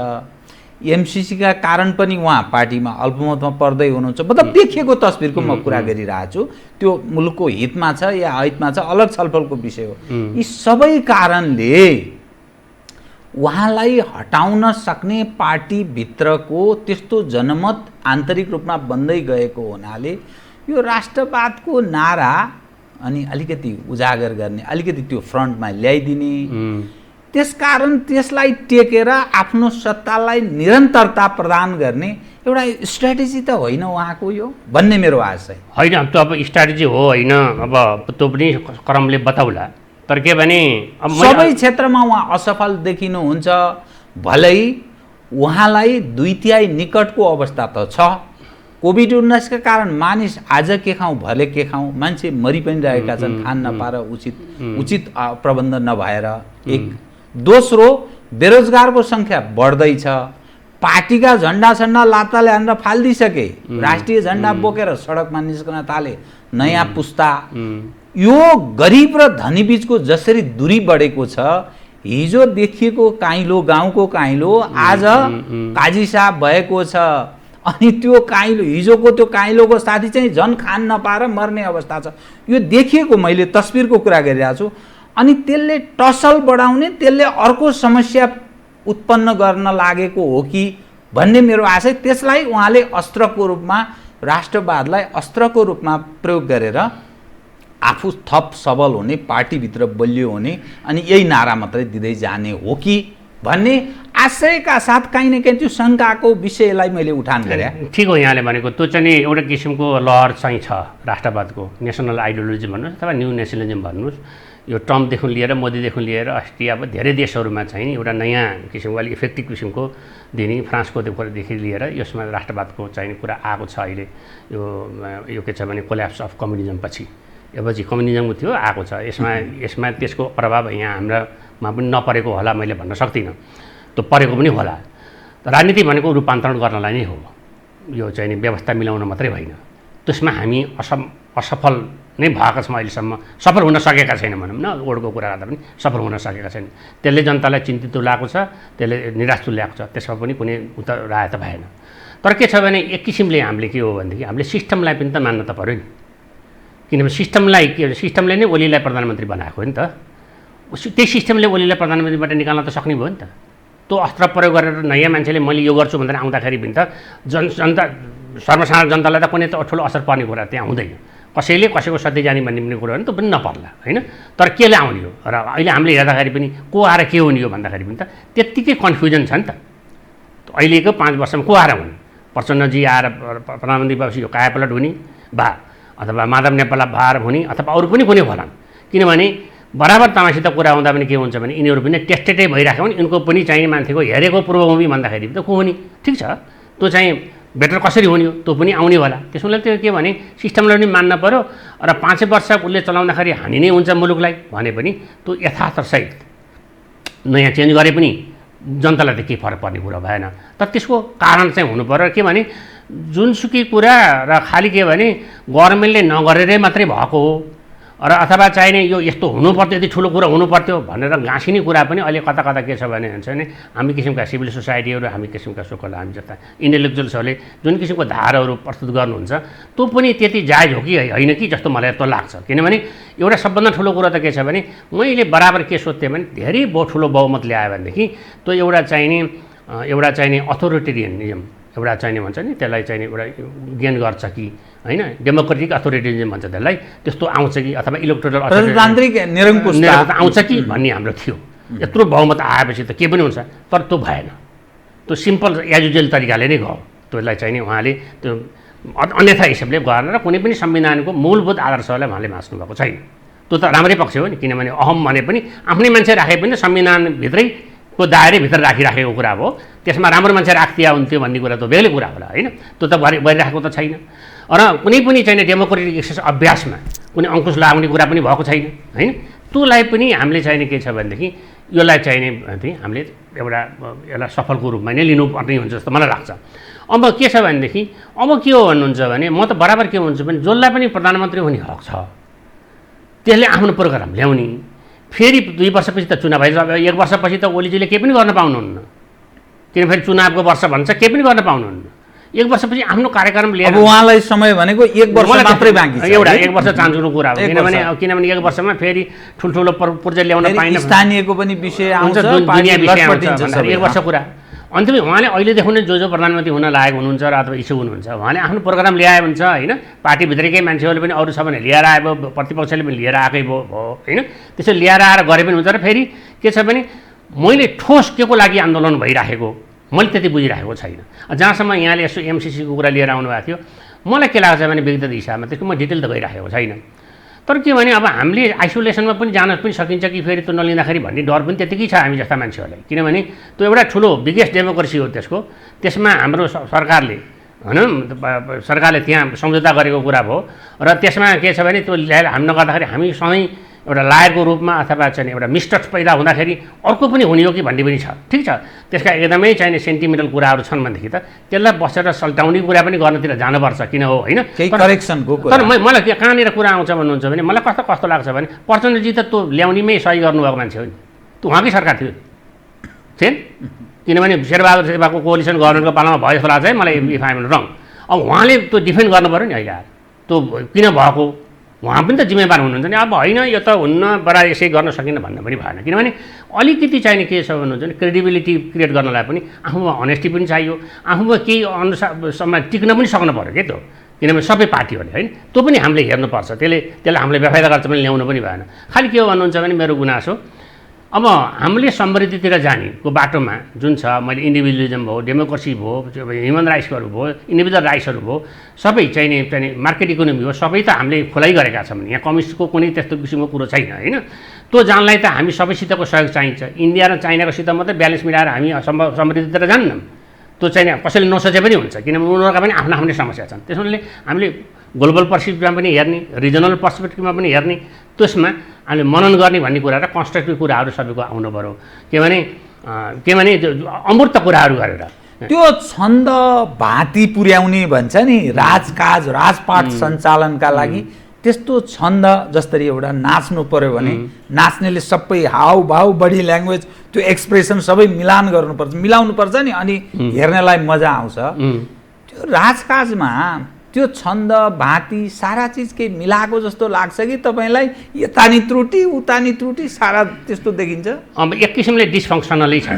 एमसिसीका कारण पनि उहाँ पार्टीमा अल्पमतमा पर्दै हुनुहुन्छ। मतलब देखिएको तस्बिरको म कुरा गरिरहेको छु, त्यो मुलुकको हितमा छ या अहितमा छ अलग छलफलको विषय हो। यी सबै कारणले उहाँलाई हटाउन सक्ने पार्टीभित्रको त्यस्तो जनमत आन्तरिक रूपमा बन्दै गएको हुनाले यो राष्ट्रवादको नारा अनि अलिकति उजागर गर्ने, अलिकति त्यो फ्रन्टमा ल्याइदिने, त्यसकारण त्यसलाई टेकेर आफ्नो सत्तालाई निरन्तरता प्रदान गर्ने एउटा स्ट्र्याटेजी त होइन उहाँको यो भन्ने मेरो आशय होइन। त्यो अब स्ट्र्याटेजी हो होइन, अब त्यो पनि क्रमले बताउला। तर के भने अब सबै क्षेत्रमा उहाँ असफल देखिनुहुन्छ। भलै उहाँलाई 2/3 निकटको अवस्था त छ। कोभिड-19 कारण मानिस आज के खाउँ भले के खाउँ, मान्छे मरि पनि रहेका छन् खान नपाएर, उचित प्रबन्ध नभएर। एक दोस्रो, बेरोजगारको सङ्ख्या बढ्दैछ। पार्टीका झन्डा लाताले हानेर फालिदिइसके, राष्ट्रिय झन्डा बोकेर सडकमा निस्कन थाले नयाँ पुस्ता। यो गरिब र धनी बीचको जसरी दूरी बढेको छ, हिजो देखिएको काइलो, गाउँको काइलो आज काजी साहब भएको छ। अनि त्यो काइलो, हिजोको त्यो काइलोको साथी चाहिँ झन् खान नपाएर मर्ने अवस्था छ। यो देखिएको, मैले तस्बिरको कुरा गरिरहेको छु। अनि त्यसले टसल बढाउने, त्यसले अर्को समस्या उत्पन्न गर्न लागेको हो कि भन्ने मेरो आशय। त्यसलाई उहाँले अस्त्रको रूपमा, राष्ट्रवादलाई अस्त्रको रूपमा प्रयोग गरेर आफू थप सबल हुने, पार्टीभित्र बलियो हुने अनि यही नारा मात्रै दिँदै जाने हो कि भन्ने आशयका साथ काहीँ न काहीँ त्यो शङ्काको विषयलाई मैले उठान गरेँ। ठिक हो यहाँले भनेको। त्यो चाहिँ एउटा किसिमको लहर चाहिँ छ राष्ट्रवादको, नेसनल आइडियोलोजी भन्नुहोस् अथवा न्यू नेसनलिजम भन्नुहोस्। यो ट्रम्पदेखि लिएर मोदीदेखि लिएर अस्ट्रिया, अब धेरै देशहरूमा चाहिँ एउटा नयाँ किसिमको अलिक इफेक्टिभ किसिमको दिने, फ्रान्सकोदेखि लिएर यसमा राष्ट्रवादको चाहिँ कुरा आएको छ अहिले। यो के छ भने कोल्याप्स अफ कम्युनिजम पछि, एपछि कम्युनिजम थियो आएको छ। यसमा त्यसको प्रभाव यहाँ हाम्रामा पनि नपरेको होला मैले भन्न सक्दिनँ, त्यो परेको पनि होला। राजनीति भनेको रूपान्तरण गर्नलाई नै हो, यो चाहिँ नि व्यवस्था मिलाउन मात्रै होइन। त्यसमा हामी असफल नै भएका छौँ अहिलेसम्म, सफल हुन सकेका छैन भनौँ न। ओडको कुरा गर्दा पनि सफल हुन सकेका छैन। त्यसले जनतालाई चिन्तित तुल्याएको छ, त्यसले निराश तुल्याएको छ, त्यसमा पनि कुनै राय त भएन। तर के छ भने एक किसिमले हामीले के हो भनेदेखि हामीले सिस्टमलाई पनि त मान्न त पऱ्यो नि। किनभने सिस्टमले नै ओलीलाई प्रधानमन्त्री बनाएको हो नि त। त्यही सिस्टमले ओलीलाई प्रधानमन्त्रीबाट निकाल्न त सक्ने भयो नि त। त्यो अस्त्र प्रयोग गरेर नयाँ मान्छेले मैले यो गर्छु भनेर आउँदाखेरि पनि त जनता, सर्वसाधारण जनतालाई त कुनै त ठुलो असर पर्ने कुरा त्यहाँ हुँदैन। कसैले कसैको सधैँ जाने भन्ने पनि कुरा हो नि, त्यो पनि नपर्ला होइन। तर केले आउने हो र अहिले हामीले हेर्दाखेरि पनि को आएर के हुने हो भन्दाखेरि पनि त त्यत्तिकै कन्फ्युजन छ नि त। अहिलेको 5 वर्षमा को आएर हुने, प्रचण्डजी आएर प्रधानमन्त्री भएपछि यो कायापलट हुने भा, अथवा माधव नेपाल भएर हुने, अथवा अरू पनि कुनै होलान्। किनभने बराबर तपाईँसित कुरा हुँदा पनि के हुन्छ भने यिनीहरू पनि टेस्टेडै भइरहेको भने यिनको पनि चाहिने मान्छेको हेरेको पूर्वभूमि भन्दाखेरि त को हुने, ठिक छ, त्यो चाहिँ बेटर कसरी हुने हो, त्यो पनि आउने होला। त्यसमा त्यो के भने सिस्टमलाई पनि मान्न पऱ्यो र 5 वर्ष उसले चलाउँदाखेरि हानि नै हुन्छ मुलुकलाई भने पनि त्यो यथार्थसहित नयाँ चेन्ज गरे पनि जनतालाई त केही फरक पर्ने कुरा भएन। तर त्यसको कारण चाहिँ हुनु पऱ्यो। के भने जुनसुकै कुरा र खालि के भने गभर्मेन्टले नगरेरै मात्रै भएको हो र अथवा चाहिने यो यस्तो हुनुपर्थ्यो, यति ठुलो कुरा हुनुपर्थ्यो भनेर घाँसिने कुरा पनि अहिले कता कता के छ भने हुन्छ भने हामी किसिमका सिभिल सोसाइटीहरू, हामी किसिमका सोकल हामी जस्ता इन्टेलेक्चुअल्सहरूले जुन किसिमको धाराहरू प्रस्तुत गर्नुहुन्छ त्यो पनि त्यति जायज हो कि होइन कि जस्तो मलाई त लाग्छ। किनभने एउटा सबभन्दा ठुलो कुरा त के छ भने मैले बराबर के सोध्थेँ भने धेरै ठुलो बहुमत ल्यायो भनेदेखि त्यो एउटा चाहिने अथोरिटेरियनिजम एउटा चाहिने भन्छ नि, त्यसलाई चाहिने एउटा गेन गर्छ कि होइन, डेमोक्रेटिक अथोरिटेरिजम भन्छ त्यसलाई, त्यस्तो आउँछ कि अथवा इलेक्टोरल प्रजातान्त्रिक निरङ्कुशता आउँछ कि भन्ने हाम्रो थियो। यत्रो बहुमत आएपछि त के पनि हुन्छ, तर त्यो भएन। त्यो सिम्पल एज युजुअल तरिकाले नै गयो। त्यसलाई चाहिने उहाँले त्यो अन्यथा हिसाबले गरेर कुनै पनि संविधानको मूलभूत आदर्शलाई उहाँले मास्नु भएको छैन। त्यो त राम्रै पक्ष हो नि, किनभने अहम भने पनि आफ्नै मान्छे राखे पनि संविधानभित्रै को दायराभित्र राखिराखेको कुरा हो। त्यसमा राम्रो मान्छे राख्दिया हुन्थ्यो भन्ने कुरा त बेग्लै कुरा होला होइन, त्यो त गरिराखेको त छैन। र कुनै पनि चाहिने डेमोक्रेटिक एक्सर्साइज अभ्यासमा कुनै अङ्कुश लाग्ने कुरा पनि भएको छैन होइन। त्योलाई पनि हामीले चाहिने के छ भनेदेखि यसलाई चाहिने हामीले यसलाई सफलको रूपमा नै लिनुपर्ने हुन्छ जस्तो मलाई लाग्छ। अब के छ भनेदेखि अब के हो भन्नुहुन्छ भने म त बराबर के भन्छु भने जसलाई पनि प्रधानमन्त्री हुने हक छ त्यसले आफ्नो प्रोग्राम ल्याउने, फेरि 2 वर्षपछि त चुनाव भइसक्यो, 1 वर्षपछि त ओलीजीले केही पनि गर्न पाउनुहुन्न, किनभने चुनावको वर्ष भन्छ केही पनि गर्न पाउनुहुन्न। 1 वर्षपछि आफ्नो कार्यक्रम लिएर अब उहाँलाई समय भनेको 1 वर्ष मात्रै बाँकी छ। एउटा 1 वर्ष चान्चुको कुरा हो, किनभने 1 वर्षमा फेरि ठुल्ठुलो प्रोजेक्ट ल्याउन पाइन्न, स्थानीयको पनि विषय आउँछ, दुनियाँ विषय आउँछ, 1 वर्ष कुरा। अन्तिममा उहाँले अहिलेदेखि नै जो प्रधानमन्त्री हुन लागेको हुनुहुन्छ र अथवा इच्छुक हुनुहुन्छ उहाँले आफ्नो प्रोग्राम ल्याए हुन्छ होइन, पार्टीभित्रकै मान्छेहरूले पनि अरू छ भने लिएर आयो, प्रतिपक्षले पनि लिएर आएकै भयो होइन, त्यसो लिएर आएर गरे पनि हुन्छ। र फेरि के छ भने मैले ठोस के को लागि आन्दोलन भइराखेको मैले त्यति बुझिराखेको छैन। जहाँसम्म यहाँले यसो एमसिसीको कुरा लिएर आउनुभएको थियो, मलाई के लाग्छ भने व्यक्तिगत हिसाबमा त्यसको म डिटेल त गइराखेको छैन। तर के भने अब हामीले आइसोलेसनमा पनि जान पनि सकिन्छ कि फेरि त्यो नलिँदाखेरि भन्ने डर पनि त्यतिकै छ हामी जस्ता मान्छेहरूलाई, किनभने त्यो एउटा ठुलो बिगेस्ट डेमोक्रेसी हो त्यसमा हाम्रो सरकारले होइन सरकारले त्यहाँ सम्झौता गरेको कुरा भयो र त्यसमा के छ भने त्यो हामी नगर्दाखेरि हामी सधैँ एउटा लायरको रूपमा अथवा चाहिँ एउटा मिस्टर्स पैदा हुँदाखेरि अर्को पनि हुने हो कि भन्ने पनि छ। ठिक छ, त्यसका एकदमै चाहिने सेन्टिमेन्टल कुराहरू छन् भनेदेखि त त्यसलाई बसेर सल्टाउने कुरा पनि गर्नतिर जानुपर्छ, किन हो होइन। तर मलाई त्यो कहाँनिर कुरा आउँछ भन्नुहुन्छ भने मलाई कस्तो लाग्छ भने प्रचण्डजी त त्यो ल्याउनेमै सही गर्नुभएको मान्छे हो नि, त्यो उहाँकै सरकार थियो थिएन, किनभने शेरबहादुर शेर्पाको कोलिसन गभर्मेन्टको पालामा भयो जस्तो लाग्छ है मलाई, इफ आइ एम रङ। अब उहाँले त्यो डिफेन्ड गर्नु पऱ्यो नि अहिले आएर, त्यो किन भएको उहाँ पनि त जिम्मेवार हुनुहुन्छ नि। अब होइन यो त हुन्न बडा यसै गर्न सकिन्न भन्न पनि भएन, किनभने अलिकति चाहिने के छ भन्नुहुन्छ भने क्रेडिबिलिटी क्रिएट गर्नलाई पनि आफूमा अनेस्टी पनि चाहियो, आफूमा केही अनुसारसम्म टिक्न पनि सक्नु पऱ्यो क्या त्यो, किनभने सबै पार्टीहरूले होइन त्यो पनि हामीले हेर्नुपर्छ, त्यसलाई हामीले बेफाइदा गर्छ पनि ल्याउनु पनि भएन। खालि के हो भन्नुहुन्छ भने मेरो गुनासो अब हामीले समृद्धितिर जानेको बाटोमा जुन छ, मैले इन्डिभिजुअलिजम भयो, डेमोक्रेसी भयो, ह्युमन राइट्सहरू भयो, इन्डिभिजुअल राइट्सहरू भयो, सबै चाहिने मार्केट इकोनोमी हो, सबै त हामीले खुलाइ गरेका छौँ। यहाँ कम्युनिस्टको कुनै त्यस्तो किसिमको कुरो छैन होइन। त्यो जानलाई त हामी सबैसितको सहयोग चाहिन्छ। इन्डिया र चाइनाकोसित मात्रै ब्यालेन्स मिलाएर हामी समृद्धितिर जान्नौँ, त्यो चाहिँ कसैले नसोचे पनि हुन्छ, किनभने उनीहरूका पनि आफ्नो आफ्नै समस्या छन्। त्यसैले हामीले ग्लोबल पर्सपेक्टिभमा पनि हेर्ने, रिजनल पर्सपेक्टिभमा पनि हेर्ने, त्यसमा हामीले मनन गर्ने भन्ने कुरा र कन्स्ट्रक्टिभ कुराहरू सबैको आउनु पऱ्यो, के भने अमूर्त कुराहरू गरेर त्यो छन्द भाँति पुर्याउने भन्छ नि, राजकाज राजपाट सञ्चालनका लागि त्यस्तो छन्द जसरी एउटा नाच्नु पर्यो भने नाच्नेले सबै हावभाव बडी ल्याङ्ग्वेज त्यो एक्सप्रेसन सबै मिलाउनुपर्छ नि, अनि हेर्नेलाई मजा आउँछ। त्यो राजकाजमा त्यो छन्द भाँति सारा चिज केही मिलाएको जस्तो लाग्छ कि तपाईँलाई? यतानी त्रुटि उतानी त्रुटि सारा त्यस्तो देखिन्छ। अब एक किसिमले डिसफङ्सनलै छ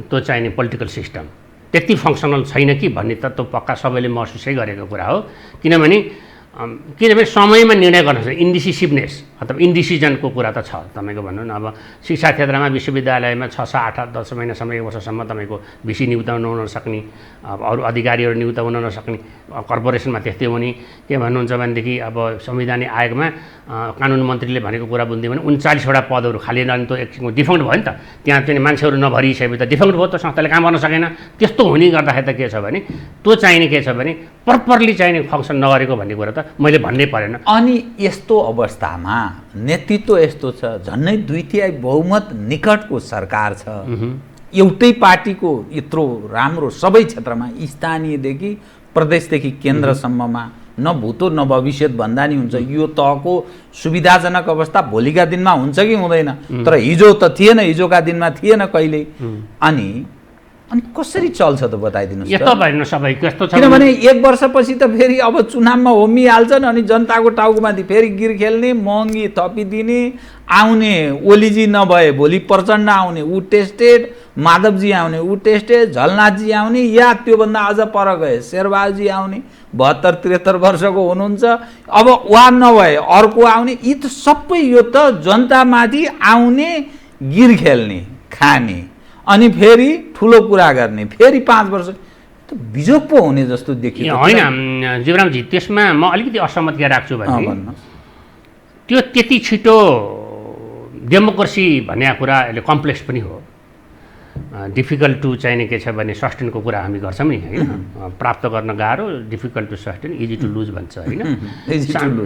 त्यो चाहिने पोलिटिकल सिस्टम, त्यति फङ्सनल छैन कि भन्ने त त्यो पक्का सबैले महसुसै गरेको कुरा हो, किनभने समयमा निर्णय गर्न सक्छ। इन्डिसिसिभनेस अथवा इन्डिसिजनको कुरा त छ तपाईँको भन्नु न। अब शिक्षा क्षेत्रमा विश्वविद्यालयमा 6, 7, 10 महिनासम्म 1 वर्षसम्म तपाईँको भिसी नियुक्त हुन नसक्ने, अब अरू अधिकारीहरू नियुक्त हुन नसक्ने, कर्पोरेसनमा त्यस्तै हुने। के भन्नुहुन्छ भनेदेखि अब संवैधानिक आयोगमा कानुन मन्त्रीले भनेको कुरा बुझ्दै भने 39वटा पदहरू खाली रहने, त्यो एक किसिमको डिफङ्क्ट भयो नि त, त्यहाँ चाहिँ मान्छेहरू नभरिसकेपछि त डिफङ्क्ट भयो, त्यो संस्थाले काम गर्न सकेन। त्यस्तो हुने गर्दाखेरि त के छ भने त्यो चाहिने के छ भने प्रपरली चाहिने फङ्सन नगरेको भन्ने कुरा त मैले भन्नै परेन। अनि यस्तो अवस्थामा नेतृत्व यस्तो छ, झन्नै 2/3 बहुमत निकटको सरकार छ, एउटै पार्टीको यत्रो राम्रो सबै क्षेत्रमा स्थानीयदेखि प्रदेशदेखि केन्द्रसम्ममा न भूतो न भविष्यत भन्दा नि हुन्छ। यो तहको सुविधाजनक अवस्था भोलिका दिनमा हुन्छ कि हुँदैन, तर हिजो त थिएन, हिजोका दिनमा थिएन कहिल्यै। अनि कसरी चल्छ त बताइदिनुहोस्। यस्तो भएन सबै कस्तो छ, किनभने 1 वर्षपछि त फेरि अब चुनावमा होमिहाल्छन्, अनि जनताको टाउकोमाथि फेरि गिर खेल्ने, महँगी थपिदिने, आउने ओलीजी नभए भोलि प्रचण्ड आउने ऊ टेस्टेड, माधवजी आउने ऊ टेस्टेड, झलनाथजी आउने, या त्योभन्दा अझ पर गए शेरबहादुरजी आउने, 72-73 वर्षको हुनुहुन्छ, अब उहाँ नभए अर्को आउने। यी त सबै यो त जनतामाथि आउने, गिर खेल्ने, खाने, अनि फेरि ठुलो कुरा गर्ने, फेरि 5 वर्ष त बिजोग पो हुने जस्तो देखियो। होइन जीवरामजी, त्यसमा म अलिकति असहमति राख्छु भने त्यो त्यति छिटो डेमोक्रेसी भन्ने कुरा यसले कम्प्लेक्स पनि हो, डिफिकल्ट टु चाहिने के छ भने सस्टेनको कुरा हामी गर्छौँ नि होइन, प्राप्त गर्न गाह्रो, difficult to sustain, easy to lose भन्छ होइन,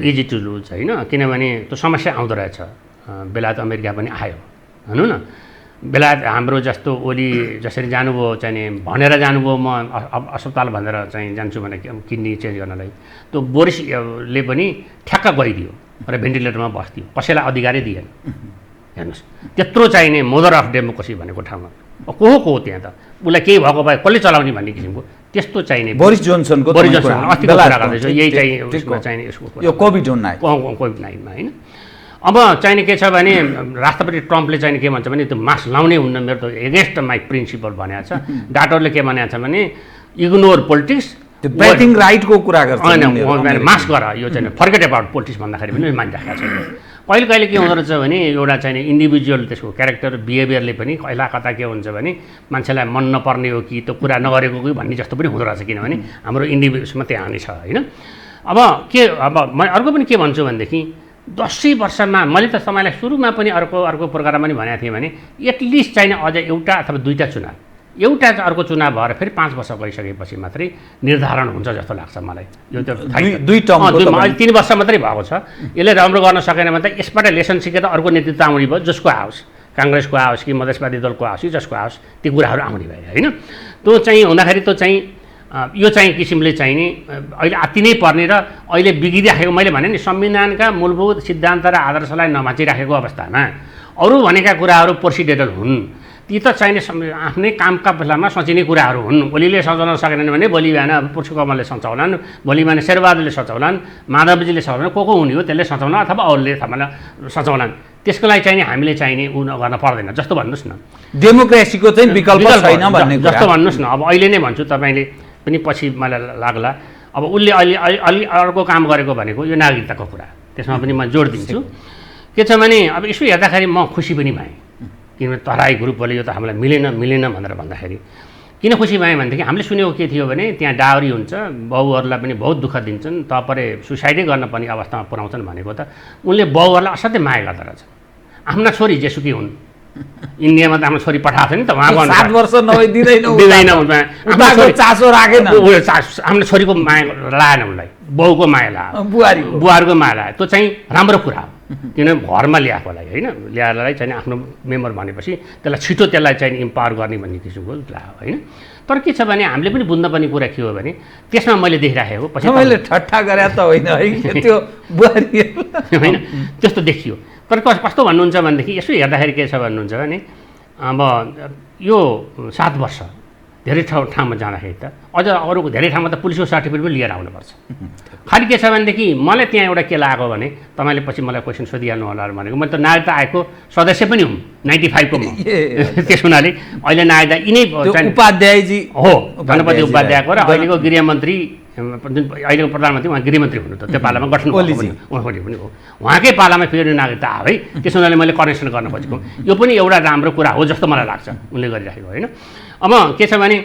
इजी टु लुज होइन, किनभने त्यो समस्या आउँदो रहेछ। बेलायत अमेरिका पनि आयो भनौँ न, बेलायत हाम्रो जस्तो ओली जसरी जानुभयो चाहिने भनेर जानुभयो, म अस्पताल भनेर चाहिँ जान्छु भने किडनी चेन्ज गर्नलाई, त्यो बोरिसले पनि ठ्याक्क गइदियो र भेन्टिलेटरमा बस्थ्यो, कसैलाई अधिकारै दिएन। हेर्नुहोस्, त्यत्रो चाहिने मदर अफ डेमोक्रेसी भनेको ठाउँमा को हो त्यहाँ त, उसलाई केही भएको भए कसले चलाउने भन्ने किसिमको त्यस्तो चाहिने बोरिस जोन्सनको बोरिस जोन्सन अस्तिको कुरा गर्दैछु, यही चाहिँ उसमा चाहिने यसको यो कोभिड-19 होइन। अब चाहिने के छ भने राष्ट्रपति ट्रम्पले चाहिने के भन्छ भने त्यो मास्क लाउनै हुन्न, मेरो त एगेन्स्ट माई प्रिन्सिपल भनेको छ। डाक्टरले के भनेको छ भने इग्नोर पोलिटिक्स, त्यो ब्रेथिङ राइटको कुरा गर्छ होइन, मास्क गर, यो चाहिँ फर्गेट अबाउट पोलिटिक्स भन्दाखेरि पनि मानिराखेको छ। कहिले कहिले के हुँदो रहेछ भने एउटा चाहिँ इन्डिभिजुअल त्यसको क्यारेक्टर बिहेभियरले पनि कहिला कता के हुन्छ भने मान्छेलाई मन नपर्ने हो कि त्यो कुरा नगरेको कि भन्ने जस्तो पनि हुँदो रहेछ, किनभने हाम्रो इन्डिभिजुअल्समा त्यहाँ नै छ होइन। अब म अर्को पनि के भन्छु भनेदेखि 10 वर्षमा मैले त तपाईँलाई सुरुमा पनि अर्को प्रोग्राममा पनि भनेको थिएँ भने एटलिस्ट चाहिने अझ एउटा अथवा दुईवटा चुनाव, एउटा अर्को चुनाव भएर फेरि 5 वर्ष गइसकेपछि मात्रै निर्धारण हुन्छ जस्तो लाग्छ मलाई। यो त 3 वर्ष मात्रै भएको छ, यसले राम्रो गर्न सकेन भने त यसबाट लेसन सिकेर अर्को नेतृत्व आउने भयो, जसको आओस्, काङ्ग्रेसको आओस् कि मधेसवादी दलको आओस् कि जसको आओस्, ती कुराहरू आउने भयो होइन। त्यो चाहिँ हुँदाखेरि त्यो चाहिँ यो चाहिँ किसिमले चाहिने अहिले अति नै पर्ने र अहिले बिग्रिराखेको, मैले भने नि संविधानका मूलभूत सिद्धान्त र आदर्शलाई नमाचिराखेको अवस्थामा अरू भनेका कुराहरू प्रोसिडेरल हुन्, ती त चाहिने आफ्नै कामका बेलामा सोचिने कुराहरू हुन्। भोलिले सचाउन सकेनन् भने भोलि बिहान अब पुरुषकमलले सचाउलान्, भोलि बिहान शेरबहादुरले सचाउलान्, माधवजीले सचाउलान्, को हुने हो त्यसले सचाउन अथवा अरूले सचाउलान्। त्यसको लागि चाहिने हामीले चाहिने उ गर्न पर्दैन जस्तो भन्नुहोस् न। डेमोक्रेसीको चाहिँ विकल्प छैन भन्ने जस्तो भन्नुहोस् न। अब अहिले नै भन्छु, तपाईँले पनि पछि मलाई लाग्ला, अब उसले अलि अर्को काम गरेको भनेको यो नागरिकताको कुरा, त्यसमा पनि म जोड दिन्छु। के छ भने अब यसो हेर्दाखेरि म खुसी पनि भएँ, किनभने तराई ग्रुपले यो त हामीलाई मिलेन भनेर भन्दाखेरि किन खुसी भएँ भनेदेखि हामीले सुनेको के थियो भने त्यहाँ डाउरी हुन्छ, बाउहरूलाई पनि बहुत दुःख दिन्छन्, तपरे सुसाइडै गर्न पर्ने अवस्थामा पुर्याउँछन् भनेको त उनले बाउहरूलाई असाध्यै माया गर्दो रहेछ। आफ्ना छोरी जेसुकै हुन्, इन्डियामा त हाम्रो छोरी पठाएको थियो नि त, उहाँ 7 वर्ष दिँदैन, चासो राखेन, आफ्नो छोरीको माया लाएन, उसलाई बाउको माया लायो, बुहारीको माया लायो। त्यो चाहिँ राम्रो कुरा हो, किनभने घरमा ल्याएकोलाई होइन, ल्याएरलाई चाहिँ आफ्नो मेम्बर भनेपछि त्यसलाई छिटो त्यसलाई चाहिँ इम्पावर गर्ने भन्ने किसिमको लायो होइन। तर के छ भने हामीले पनि बुझ्नुपर्ने कुरा के हो भने त्यसमा मैले देखिराखेको पछि मैले ठट्टा गरे त होइन है, त्यो बुहारी होइन त्यस्तो देखियो। तर कस्तो भन्नुहुन्छ भनेदेखि यसो हेर्दाखेरि के छ भन्नुहुन्छ भने अब यो 7 वर्ष धेरै ठाउँमा जाँदाखेरि त अझ अरूको धेरै ठाउँमा त पुलिसको सर्टिफिकेट पनि लिएर आउनुपर्छ। खालि के छ भनेदेखि मलाई त्यहाँ एउटा के लागेको भने तपाईँले पछि मलाई क्वेसन सोधिहाल्नु होला भनेको, मैले त नागरिकता आएको सदस्य पनि हुँ 95 को म। त्यस हुनाले अहिले नागरिकता यिनै उपाध्यायजी हो, गणपति उपाध्यायको र अहिलेको गृहमन्त्री, अहिलेको प्रधानमन्त्री उहाँ गृहमन्त्री हुनु त, त्यो पालामा गठन पनि हो, उहाँकै पालामा फेरि नागरिकता आयो है। त्यस हुनाले मैले करेक्सन गर्न खोजेको यो पनि एउटा राम्रो कुरा हो जस्तो मलाई लाग्छ उनले गरिराखेको होइन। अब के छ भने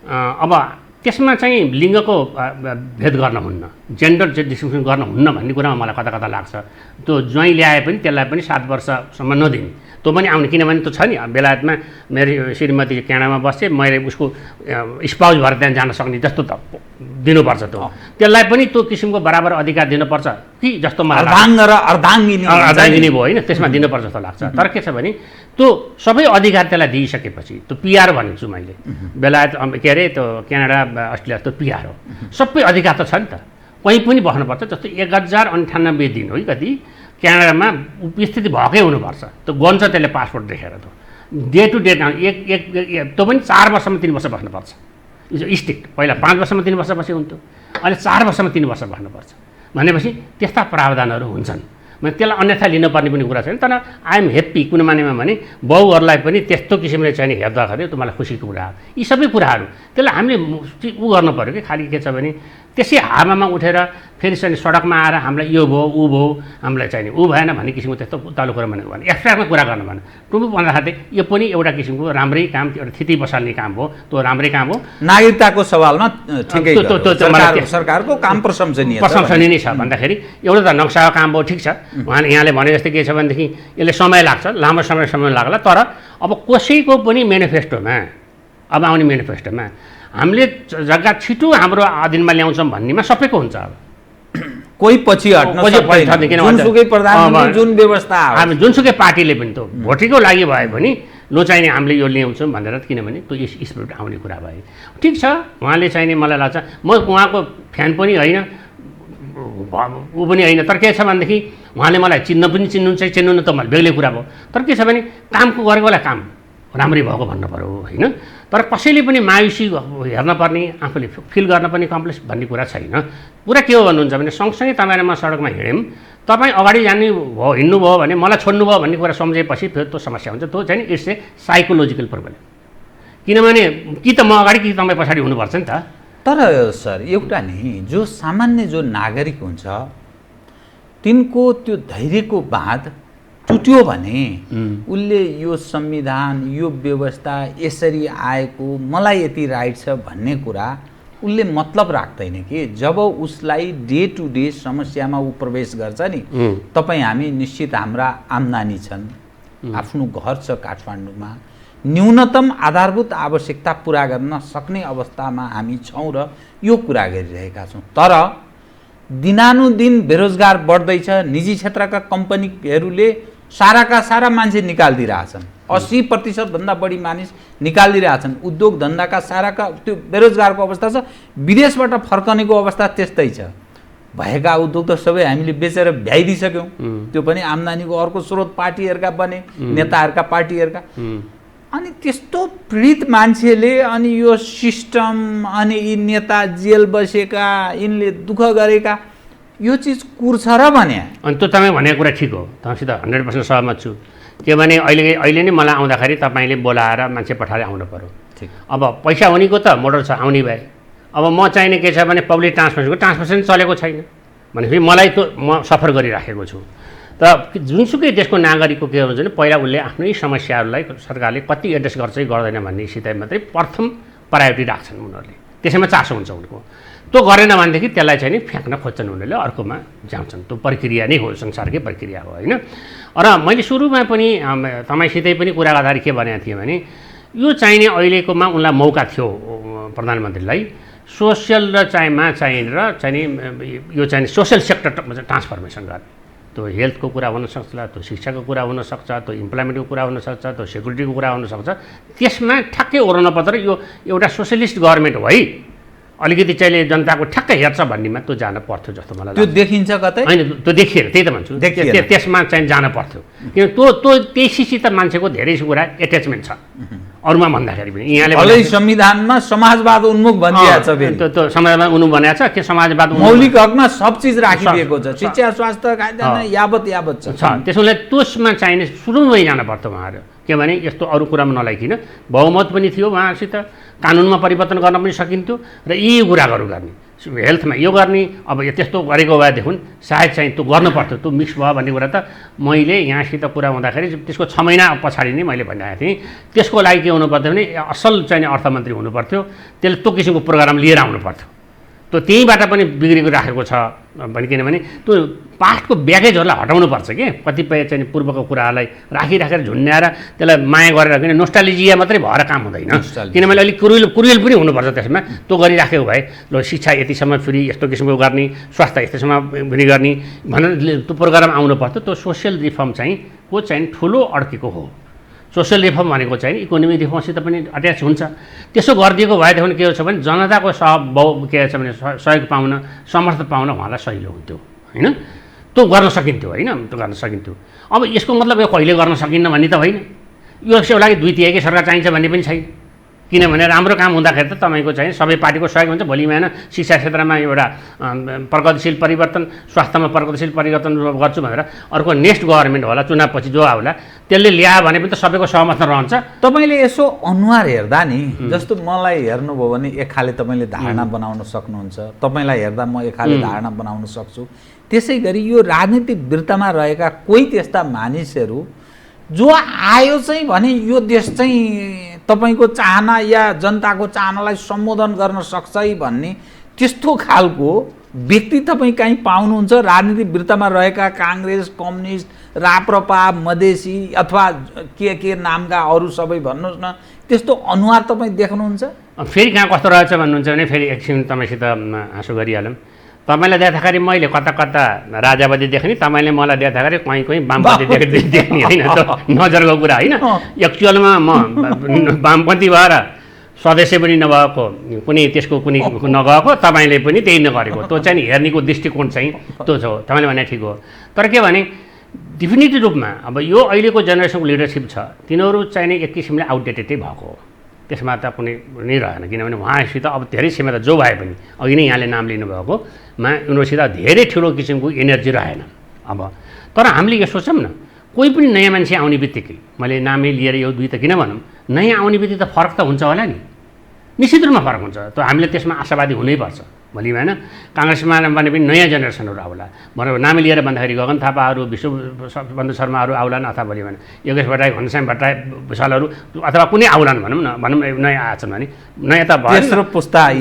अब त्यसमा चाहिँ लिङ्गको भेद गर्न हुन्न, जेन्डर डिस्क्रिमिनेसन गर्न हुन्न भन्ने कुरामा मलाई कता कता लाग्छ। त्यो ज्वाइँ ल्याए पनि त्यसलाई पनि 7 वर्षसम्म नदिने, त्यो पनि आउने, किनभने त्यो छ नि बेलायतमा मेरो श्रीमती क्यानाडामा बस्छ, मैले उसको स्पाउस भएर त्यहाँ जान सक्ने जस्तो त दिनुपर्छ, त्यसलाई पनि त्यो किसिमको बराबर अधिकार दिनुपर्छ कि जस्तो मलाई अर्धाङ्गिनी भयो होइन, त्यसमा दिनुपर्छ जस्तो लाग्छ। तर के छ भने त्यो सबै अधिकार त्यसलाई दिइसकेपछि त्यो पिआर भनेको छु मैले, बेलायत के अरे त्यो क्यानाडा अस्ट्रेलिया त्यो पिआर हो, सबै अधिकार त छ नि त, कहीँ पनि बस्नुपर्छ। जस्तो 1098 दिन हो कि कति क्यानाडामा उपस्थिति भएकै हुनुपर्छ, त्यो गन्छ त्यसले पासपोर्ट देखेर, त्यो डे टु डे त्यो पनि 4 वर्षमा 3 वर्ष बस्नुपर्छ। स्ट्रिक्ट पहिला 5 वर्षमा 3 वर्ष बसे हुन्थ्यो, अहिले 4 वर्षमा 3 वर्ष बस्नुपर्छ भनेपछि त्यस्ता प्रावधानहरू हुन्छन्। मैले त्यसलाई अन्यथा लिनुपर्ने पनि कुरा छैन। तर आइएम ह्याप्पी कुन मानेमा भने बाउहरूलाई पनि त्यस्तो किसिमले चाहिँ हेर्दाखेरि त्यो मलाई खुसीको कुरा हो। यी सबै कुराहरू त्यसलाई हामीले उ गर्नु पऱ्यो कि खालि के छ भने त्यसै हावामा उठेर फेरि चाहिँ सडकमा आएर हामीलाई यो भयो ऊ भयो हामीलाई चाहिने ऊ भएन भन्ने किसिमको त्यस्तो उतालो कुरा भनेको भने एक्स्ट्रामा कुरा गर्नु भएन। टुप्पो भन्दाखेरि यो पनि एउटा किसिमको राम्रै काम, एउटा थिति बसाल्ने काम हो, त्यो राम्रै काम हो। नागरिकताको सवालमा ठिकै सरकारको काम प्रशंसनीय नै छ भन्दाखेरि एउटा त नक्साको काम हो, ठिक छ। उहाँले यहाँले भने जस्तै के छ भनेदेखि यसले समय लाग्छ, लामो समय लाग्ला। तर अब कसैको पनि मेनिफेस्टोमा, अब आउने मेनिफेस्टोमा हामीले जग्गा छिटो हाम्रो अधीनमा ल्याउँछौँ भन्नेमा सबैको हुन्छ। अब कोही पछि हट्न जुनसुकै प्रधानमन्त्री जुन व्यवस्था हामी जुनसुकै पार्टीले पनि त भोटैको लागि भए पनि लो चाहिने हामीले यो ल्याउँछौँ भनेर, किनभने त्यो स्पिरिट आउने कुरा भयो। ठिक छ, उहाँले चाहिने मलाई लाग्छ, म उहाँको फ्यान पनि होइन ऊ पनि होइन। तर के छ भनेदेखि उहाँले मलाई चिन्नु पनि चिन्नुहुन्छ, चिन्नु न त मलाई बेग्लै कुरा भयो। तर के छ भने कामको गरेकोलाई काम राम्रै भएको भन्नु पऱ्यो होइन। तर कसैले पनि मायुसी हेर्न पर्ने, आफूले फिल गर्न पनि कम्प्लेक्स भन्ने कुरा छैन। कुरा के हो भन्नुहुन्छ भने सँगसँगै तपाईँ र म सडकमा हिँड्यौँ, तपाईँ अगाडि जाने भयो हिँड्नुभयो भने मलाई छोड्नुभयो भन्ने कुरा सम्झेपछि फेरि त्यो समस्या हुन्छ। त्यो चाहिँ इट्स ए साइकोलोजिकल प्रब्लम, किनभने कि त म अगाडि कि तपाईँ पछाडि हुनुपर्छ नि त। तर सर एउटा नि जो सामान्य जो नागरिक हुन्छ तिनको त्यो धैर्यको बाँध टुट्यो भने उसले यो संविधान यो व्यवस्था यसरी आएको मलाई यति राइट छ भन्ने कुरा उसले मतलब राख्दैन कि जब उसलाई डे टु डे समस्यामा ऊ प्रवेश गर्छ नि तपाईँ हामी निश्चित हाम्रा आम्दानी छन्, आफ्नो घर छ काठमाडौँमा, न्यूनतम आधारभूत आवश्यकता पुरा गर्न सक्ने अवस्थामा हामी छौँ र यो कुरा गरिरहेका छौँ। तर दिनानुदिन बेरोजगार बढ्दैछ, निजी क्षेत्रका कम्पनीहरूले साराका सारा मान्छे निकालिदिइरहेछन्, 80% भन्दा बढी मानिस निकालिदिइरहेछन्, उद्योग धन्दाका साराका त्यो बेरोजगारको अवस्था छ, विदेशबाट फर्कनेको अवस्था त्यस्तै छ। भएका उद्योग त सबै हामीले बेचेर भ्याइदिइसक्यौँ, त्यो पनि आम्दानीको अर्को स्रोत पार्टीहरूका बने, नेताहरूका पार्टीहरूका। अनि त्यस्तो पीडित मान्छेले अनि यो सिस्टम अनि यी नेता जेल बसेका यिनले दुःख गरेका यो चिज कुर्छ र भने अनि त्यो तपाईँ भनेको कुरा ठिक हो, तपाईँसित 100% सहमत छु। किनभने अहिले नै मलाई आउँदाखेरि तपाईँले बोलाएर मान्छे पठाएर आउनु पऱ्यो। ठिक, अब पैसा हुनेको त मोटर छ आउने भए, अब म चाहिने के छ भने पब्लिक ट्रान्सपोर्टेसन चलेको छैन भनेपछि मलाई त म सफर गरिराखेको छु। त जुनसुकै देशको नागरिकको के हुन्छ भने पहिला उसले आफ्नै समस्याहरूलाई सरकारले कति एड्रेस गर्छ गर्दैन भन्ने सितै मात्रै प्रथम प्रायोरिटी राख्छन् उनीहरूले, त्यसैमा चासो हुन्छ उनको। त्यो गरेन भनेदेखि त्यसलाई चाहिँ नि फ्याँक्न खोज्छन् उनीहरूले, अर्कोमा जान्छन्। त्यो प्रक्रिया नै हो, संसारकै प्रक्रिया हो होइन। र मैले सुरुमा पनि तपाईँसितै पनि कुरा गर्दाखेरि के भनेको थिएँ भने यो चाहिने अहिलेकोमा उनलाई मौका थियो प्रधानमन्त्रीलाई सोसियल र चाहिने यो चाहिँ सोसियल सेक्टर ट्रान्सफर्मेसन गर्ने। त्यो हेल्थको कुरा हुनसक्छ, त्यो शिक्षाको कुरा हुनसक्छ, त्यो इम्प्लोइमेन्टको कुरा हुनसक्छ, त्यो सेक्युरिटीको कुरा हुनसक्छ। त्यसमा ठ्याक्कै ओर्न पर्छ र यो एउटा सोसियलिस्ट गभर्मेन्ट हो है, अलिकति चाहिँ जनताको ठ्याक्कै हेर्छ भन्नेमा त्यो जान पर्थ्यो जस्तो मलाई लाग्छ। त्यो देखिन्छ कतै होइन, त्यो देखिएन, त्यही त भन्छु, त्यसमा चाहिँ जान पर्थ्यो। किन त्यसैसित मान्छेको धेरै कुरा एट्याचमेन्ट छ अरूमा भन्दाखेरि पनि। यहाँले संविधानमा समाजवाद उन्मुख भनिएको छ, त्यो समाजवाद उन्मुख भनेको छ कि समाजवाद मौलिक हकमा सब चिज राखिदिएको छ, शिक्षा स्वास्थ्य खाद्यान्न यावत छ। त्यसैले त्यसमा चाहिने सुरुमै जान पर्थ्यो उहाँहरू, किनभने यस्तो अरू कुरामा नलाइकन बहुमत पनि थियो उहाँहरूसित, कानुनमा परिवर्तन गर्न पनि सकिन्थ्यो र यी कुराहरू गर्ने, हेल्थमा यो गर्ने। अब त्यस्तो गरेको भएदेखि सायद चाहिँ त्यो गर्नु पर्थ्यो, त्यो मिक्स भयो भन्ने कुरा त मैले यहाँसित कुरा हुँदाखेरि त्यसको 6 महिना पछाडि नै मैले भनिरहेको थिएँ। त्यसको लागि के हुनु पर्थ्यो भने असल चाहिँ अर्थमन्त्री हुनुपर्थ्यो, त्यसले त्यो किसिमको प्रोग्राम लिएर आउनु पर्थ्यो। त्यो त्यहीँबाट पनि बिग्रेको राखेको छ भने, किनभने त्यो पास्टको ब्यागेजहरूलाई हटाउनुपर्छ कि कतिपय चाहिँ पूर्वको कुराहरूलाई राखिराखेर झुन्ड्याएर त्यसलाई माया गरेर, किन नोस्टालिजिया मात्रै भएर काम हुँदैन, किनभने अलिक कुरियल पनि हुनुपर्छ त्यसमा। त्यो गरिराखेको भए ल शिक्षा यतिसम्म फ्री यस्तो किसिमको गर्ने, स्वास्थ्य यतिसम्म फ्री गर्ने भनेर त्यो प्रोग्राम आउनु पर्थ्यो। त्यो सोसियल रिफर्म चाहिँ को चाहिँ ठुलो अड्केको हो। सोसियल रिफर्म भनेको चाहिँ इकोनोमिक रिफर्मसित पनि अट्याच हुन्छ। त्यसो गरिदिएको भएदेखि के छ भने जनताको के छ भने सहयोग पाउन, समर्थन पाउन उहाँलाई सजिलो हुन्थ्यो होइन। त्यो गर्न सकिन्थ्यो होइन, त्यो गर्न सकिन्थ्यो। अब यसको मतलब यो कहिले गर्न सकिन्न भन्ने त होइन, यो यसको लागि 2 तिहाईकै सरकार चाहिन्छ भन्ने पनि छैन। किनभने राम्रो काम हुँदाखेरि त तपाईँको चाहिँ सबै पार्टीको सहयोग हुन्छ। भोलि बिहान शिक्षा क्षेत्रमा एउटा प्रगतिशील परिवर्तन, स्वास्थ्यमा प्रगतिशील परिवर्तन गर्छु भनेर अर्को नेक्स्ट गभर्मेन्ट होला, चुनावपछि जो आउला त्यसले ल्यायो भने पनि त सबैको सहमत रहन्छ। तपाईँले यसो अनुहार हेर्दा नि, जस्तो मलाई हेर्नुभयो भने एक खाले तपाईँले धारणा बनाउन सक्नुहुन्छ, तपाईँलाई हेर्दा म एक खाले धारणा बनाउन सक्छु। त्यसै गरी यो राजनीतिक वृत्तमा रहेका कोही त्यस्ता मानिसहरू जो आयो चाहिँ भने यो देश चाहिँ तपाईँको चाहना या जनताको चाहनालाई सम्बोधन गर्न सक्छ है भन्ने त्यस्तो खालको व्यक्ति तपाईँ कहीँ पाउनुहुन्छ? राजनीतिक वृत्तमा रहेका काङ्ग्रेस, कम्युनिस्ट, राप्रपा, मधेसी अथवा के नामका अरू सबै भन्नुहोस् न, त्यस्तो अनुहार तपाईँ देख्नुहुन्छ? फेरि कहाँ कस्तो रहेछ भन्नुहुन्छ भने फेरि एकछिन तपाईँसित हाँसो गरिहालौँ। तपाईँलाई देख्दाखेरि मैले कता कता राजावादी देख्ने, तपाईँले मलाई देख्दाखेरि कहीँ वामपन्थी देख्ने होइन, त नजरको कुरा होइन। एक्चुअलमा म वामपन्थी भएर सदस्य पनि नभएको, कुनै त्यसको कुनै नगएको, तपाईँले पनि त्यही नगरेको, त्यो चाहिँ हेर्नेको दृष्टिकोण चाहिँ त्यो छ। तपाईँले भने ठिक हो। तर के भने डेफिनेटली रूपमा अब यो अहिलेको जेनेरेसनको लिडरसिप छ तिनीहरू चाहिँ एक किसिमले आउटडेटेडै भएको हो, त्यसमा त कुनै नै रहेन। किनभने उहाँसित अब धेरै क्षमता जो भए पनि अघि नै यहाँले नाम लिनुभएकोमा उनीहरूसित धेरै ठुलो किसिमको एनर्जी रहेन। अब तर हामीले यो सोचौँ न, कोही पनि नयाँ मान्छे आउने बित्तिकै, मैले नामै लिएर यो दुई त किन भनौँ, नयाँ आउने बित्तिकै त फरक त हुन्छ होला नि, निश्चित रूपमा फरक हुन्छ। त हामीले त्यसमा आशावादी हुनैपर्छ। भोलि होइन काङ्ग्रेसमा भने पनि नयाँ जेनेरेसनहरू आउला भनेर नामै लिएर भन्दाखेरि गगन थापाहरू, विश्वबन्धु शर्माहरू आउलान्, अथवा भोलि भने योगेश भट्टराई, घनश्याम भट्टराई विशालहरू अथवा कुनै आउलान् भनौँ नयाँ आएछन् भने नयाँ त तेस्रो पुस्ता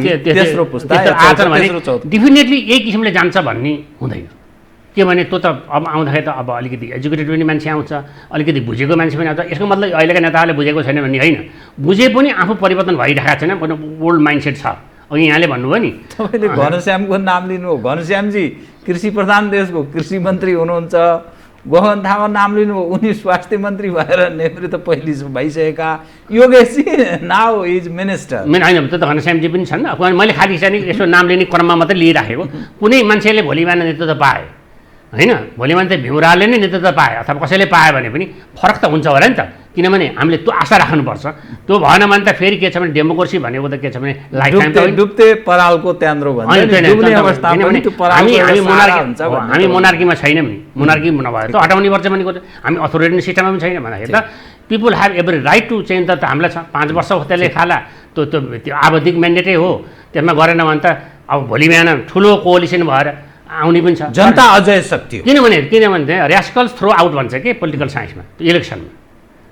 आएछन् भने डेफिनेटली यही किसिमले जान्छ भन्ने हुँदैन। के भने त्यो त अब आउँदाखेरि त अब अलिकति एजुकेटेड पनि मान्छे आउँछ, अलिकति बुझेको मान्छे पनि आउँछ। यसको मतलब अहिलेका नेताहरूले बुझेको छैन भन्ने होइन, बुझे पनि आफू परिवर्तन भइरहेको छैन, ओल्ड माइन्डसेट छ। अघि यहाँले भन्नुभयो नि, तपाईँले घनश्यामको नाम लिनु हो, घनश्यामजी कृषि प्रधान देशको कृषि मन्त्री हुनुहुन्छ, गगन थापा नाम लिनुभयो, उनी स्वास्थ्य मन्त्री भएर नेतृत्व त पहिले भइसकेका, योगेशजी नाउ इज मिनिस्टर। होइन त्यो त घनश्यामजी पनि छन्। मैले खालि चाहिँ यसो नाम लिने क्रममा मात्रै लिइराखेको, कुनै मान्छेले भोलि बिहान नेतृत्व पाए होइन, भोलि बिहान चाहिँ भीमरावले नै नेतृत्व पाए अथवा कसैले पायो भने पनि फरक त हुन्छ होला नि त। किनभने हामीले त्यो आशा राख्नुपर्छ। त्यो भएन भने त फेरि के छ भने डेमोक्रेसी भनेको त के छ भने लाइफ टाइम डुब्ते परालको त्यान्द्रो भन्छ, हामी मोनार्कीमा छैनौँ नि, मोनार्की नभए त हटाउने पर्छ भनेको हामी अथोरिटेरियन सिस्टममा पनि छैन भन्दाखेरि त people have every right to change त हामीलाई छ। 5 वर्ष त्यसले खाला त्यो आवधिक म्यान्डेटै हो, त्यसमा गरेन भने त अब भोलि बिहान ठुलो कोअलिसन भएर आउने पनि छ। जनता अझै शक्ति, किनभने ऱ्यास्कल्स थ्रो आउट भन्छ कि पोलिटिकल साइन्समा, त्यो इलेक्सनमा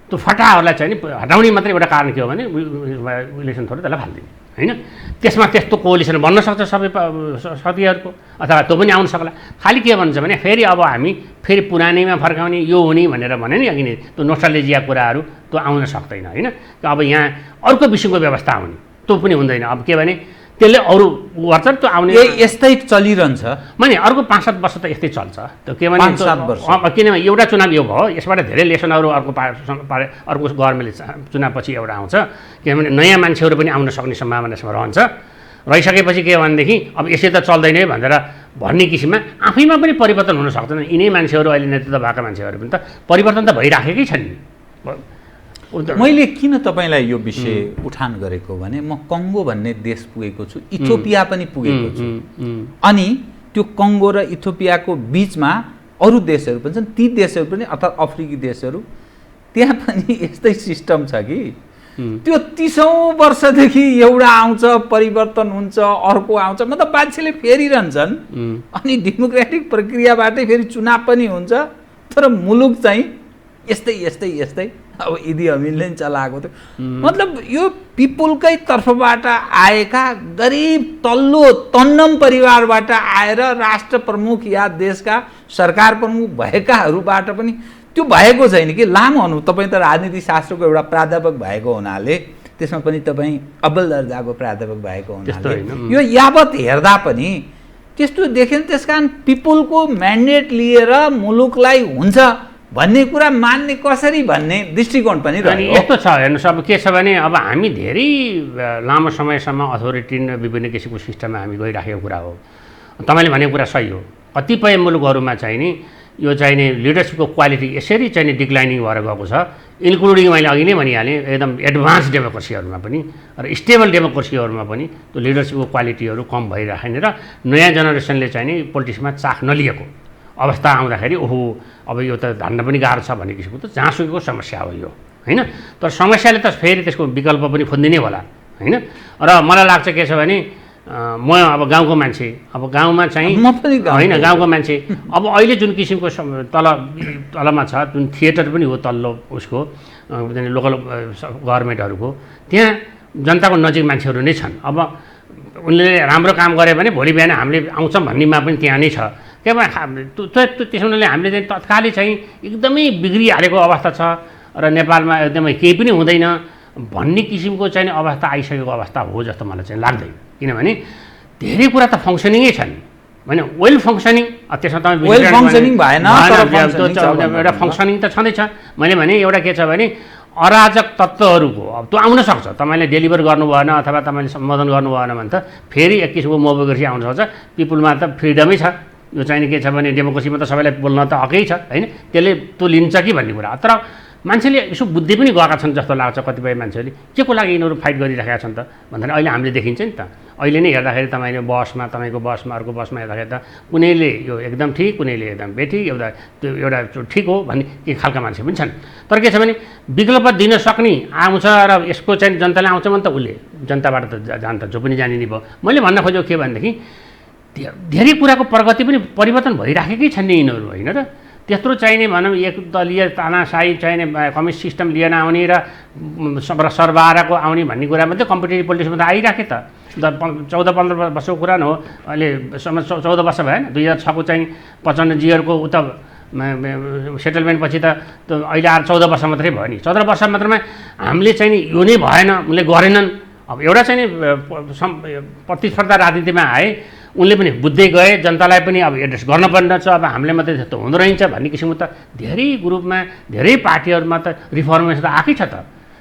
त्यो फटाहरूलाई चाहिँ नि हटाउने मात्रै एउटा कारण के हो भने इलेक्सन थोरै त्यसलाई फाल्दिने होइन। त्यसमा त्यस्तो कोअलिसन बन्न सक्छ सबै साथीहरूको, अथवा त्यो पनि आउन सक्ला। खालि के भन्छ भने फेरि अब हामी फेरि पुरानैमा फर्काउने यो हुने भनेर भने नि अघि नै त्यो नोस्टाल्जिया कुराहरू त्यो आउन सक्दैन होइन। अब यहाँ अर्को विषयको व्यवस्था आउने त्यो पनि हुँदैन। अब के भने त्यसले अरू गर्छ त्यो आउने यस्तै चलिरहन्छ भने अर्को 5-7 वर्ष त यस्तै चल्छ। त्यो के भने किनभने एउटा चुनाव यो भयो, यसबाट धेरै लेसनहरू अर्को गभर्मेन्टले चुनावपछि एउटा आउँछ। किनभने नयाँ मान्छेहरू पनि आउन सक्ने सम्भावना रहन्छ। रहिसकेपछि के भनेदेखि अब यसै त चल्दैन है भनेर भन्ने किसिममा आफैमा पनि परिवर्तन हुन सक्दैन। यिनै मान्छेहरू अहिले नेतृत्व भएका मान्छेहरू पनि त परिवर्तन त भइराखेकै छन्। मैले किन तपाईँलाई यो विषय उठान गरेको भने म कङ्गो भन्ने देश पुगेको छु, इथियोपिया पनि पुगेको छु, अनि त्यो कङ्गो र इथियोपियाको बिचमा अरू देशहरू पनि छन्। ती देशहरू पनि अर्थात् अफ्रिकी देशहरू, त्यहाँ पनि यस्तै सिस्टम छ कि त्यो 30औं वर्षदेखि एउटा आउँछ, परिवर्तन हुन्छ, अर्को आउँछ, मतलब मान्छेले फेरिरहन्छन् अनि डेमोक्रेटिक प्रक्रियाबाटै फेरि चुनाव पनि हुन्छ। तर मुलुक चाहिँ यस्तै अब इदी अमिनले नि चलाएको थियो। मतलब यो पिपुलकै तर्फबाट आएका गरिब तल्लो तन्नम परिवारबाट आएर राष्ट्र प्रमुख या देशका सरकार प्रमुख भएकाहरूबाट पनि त्यो भएको छैन कि। लामो अनुभव, तपाईँ त राजनीति शास्त्रको एउटा प्राध्यापक भएको हुनाले, त्यसमा पनि तपाईँ अब्बल दर्जाको प्राध्यापक भएको हुनाले यो यावत हेर्दा पनि त्यस्तो देखेन। त्यस कारण पिपुलको म्यान्डेट लिएर मुलुकलाई हुन्छ भन्ने कुरा मान्ने कसरी भन्ने दृष्टिकोण पनि रह्यो। यस्तो छ हेर्नुहोस्, अब के छ भने अब हामी धेरै लामो समयसम्म अथोरिटी विभिन्न किसिमको सिस्टममा हामी गइराखेको कुरा हो। तपाईँले भनेको कुरा सही हो। कतिपय मुलुकहरूमा चाहिँ नि यो चाहिँ नि लिडरसिपको क्वालिटी यसरी चाहिँ नि डिक्लाइनिङ भएर गएको छ, इन्क्लुडिङ मैले अघि नै भनिहालेँ एकदम एडभान्स डेमोक्रेसीहरूमा पनि र स्टेबल डेमोक्रेसीहरूमा पनि त्यो लिडरसिपको क्वालिटीहरू कम भइराखेन र नयाँ जेनेरेसनले चाहिँ नि पोलिटिक्समा चाख नलिएको अवस्था आउँदाखेरि ओहो अब यो त धान्न पनि गाह्रो छ भन्ने किसिमको त जहाँसुकैको समस्या हो यो होइन। तर समस्याले त फेरि त्यसको विकल्प पनि खोजिदिनै होला होइन। र मलाई लाग्छ के छ भने म अब गाउँको मान्छे, अब गाउँमा चाहिँ होइन गाउँको मान्छे अब अहिले जुन किसिमको तलमा छ, जुन थिएटर पनि हो तल्लो उसको लोकल गभर्मेन्टहरूको, त्यहाँ जनताको नजिक मान्छेहरू नै छन्। अब उनले राम्रो काम गरे भने भोलि बिहान हामीले आउँछौँ भन्नेमा पनि त्यहाँ नै छ। के भने त्यसो हुनाले हामीले चाहिँ तत्कालै चाहिँ एकदमै बिग्रिहालेको अवस्था छ र नेपालमा एकदमै केही पनि हुँदैन भन्ने किसिमको चाहिँ अवस्था आइसकेको अवस्था हो जस्तो मलाई चाहिँ लाग्दैन। किनभने धेरै कुरा त फङ्सनिङै छन्, होइन वेल फङ्सनिङ। त्यसमा तपाईँ एउटा फङ्सनिङ त छँदैछ। मैले भने एउटा के छ भने अराजक तत्त्वहरूको अब त्यो आउन सक्छ, तपाईँले डेलिभर गर्नु भएन अथवा तपाईँले सम्बोधन गर्नु भएन भने त फेरि एक किसिमको मोबोक्रेसी आउन सक्छ। पिपुलमा त फ्रिडमै छ, यो चाहिने के छ भने डेमोक्रेसीमा त सबैलाई बोल्न त हकै छ होइन, त्यसले त्यो लिन्छ कि भन्ने कुरा। तर मान्छेले यसो बुद्धि पनि गएका छन् जस्तो लाग्छ कतिपय मान्छेहरूले, के को लागि यिनीहरू फाइट गरिरहेका छन् त भन्दा अहिले हामीले देखिन्छ नि त। अहिले नै हेर्दाखेरि तपाईँको बसमा अर्को बसमा हेर्दाखेरि त कुनैले यो एकदम ठिक, कुनैले एकदम बेठिक, एउटा ठिक हो भन्ने के खालका मान्छे पनि छन्। तर के छ भने विकल्प दिन सक्ने आउँछ र यसको चाहिँ जनताले आउँछ भने त उसले जनताबाट त जान त जो पनि जाने नि भयो। मैले भन्न खोजेको के भनेदेखि धेरै कुराको प्रगति पनि परिवर्तन भइराखेकै छन् नि यिनीहरू, होइन र? त्यत्रो चाहिने भनौँ एक दलीय तानाशाही चाहिने कम्युनिस्ट सिस्टम लिएर आउने र सरबारको आउने भन्ने कुरा मात्रै कम्पिटेटिभ पोलिटिक्समा त आइराखे त। 14-15 वर्षको कुरा हो, अहिले 14 वर्ष भएन। 2006को चाहिँ 55 जीहरूको उता सेटलमेन्ट पछि त अहिले आएर 14 वर्ष मात्रै भयो नि। 14 वर्ष मात्रमा हामीले चाहिँ नि यो नै भएन, उनले गरेनन्। अब एउटा चाहिँ नि प्रतिस्पर्धा राजनीतिमा आए, उनले पनि बुझ्दै गए, जनतालाई पनि अब एड्रेस गर्नुपर्ने छ, अब हामीले मात्रै त्यस्तो हुँदो रहेछ भन्ने किसिमको त धेरै ग्रुपमा धेरै पार्टीहरूमा त रिफर्मेसन त आएकै छ त।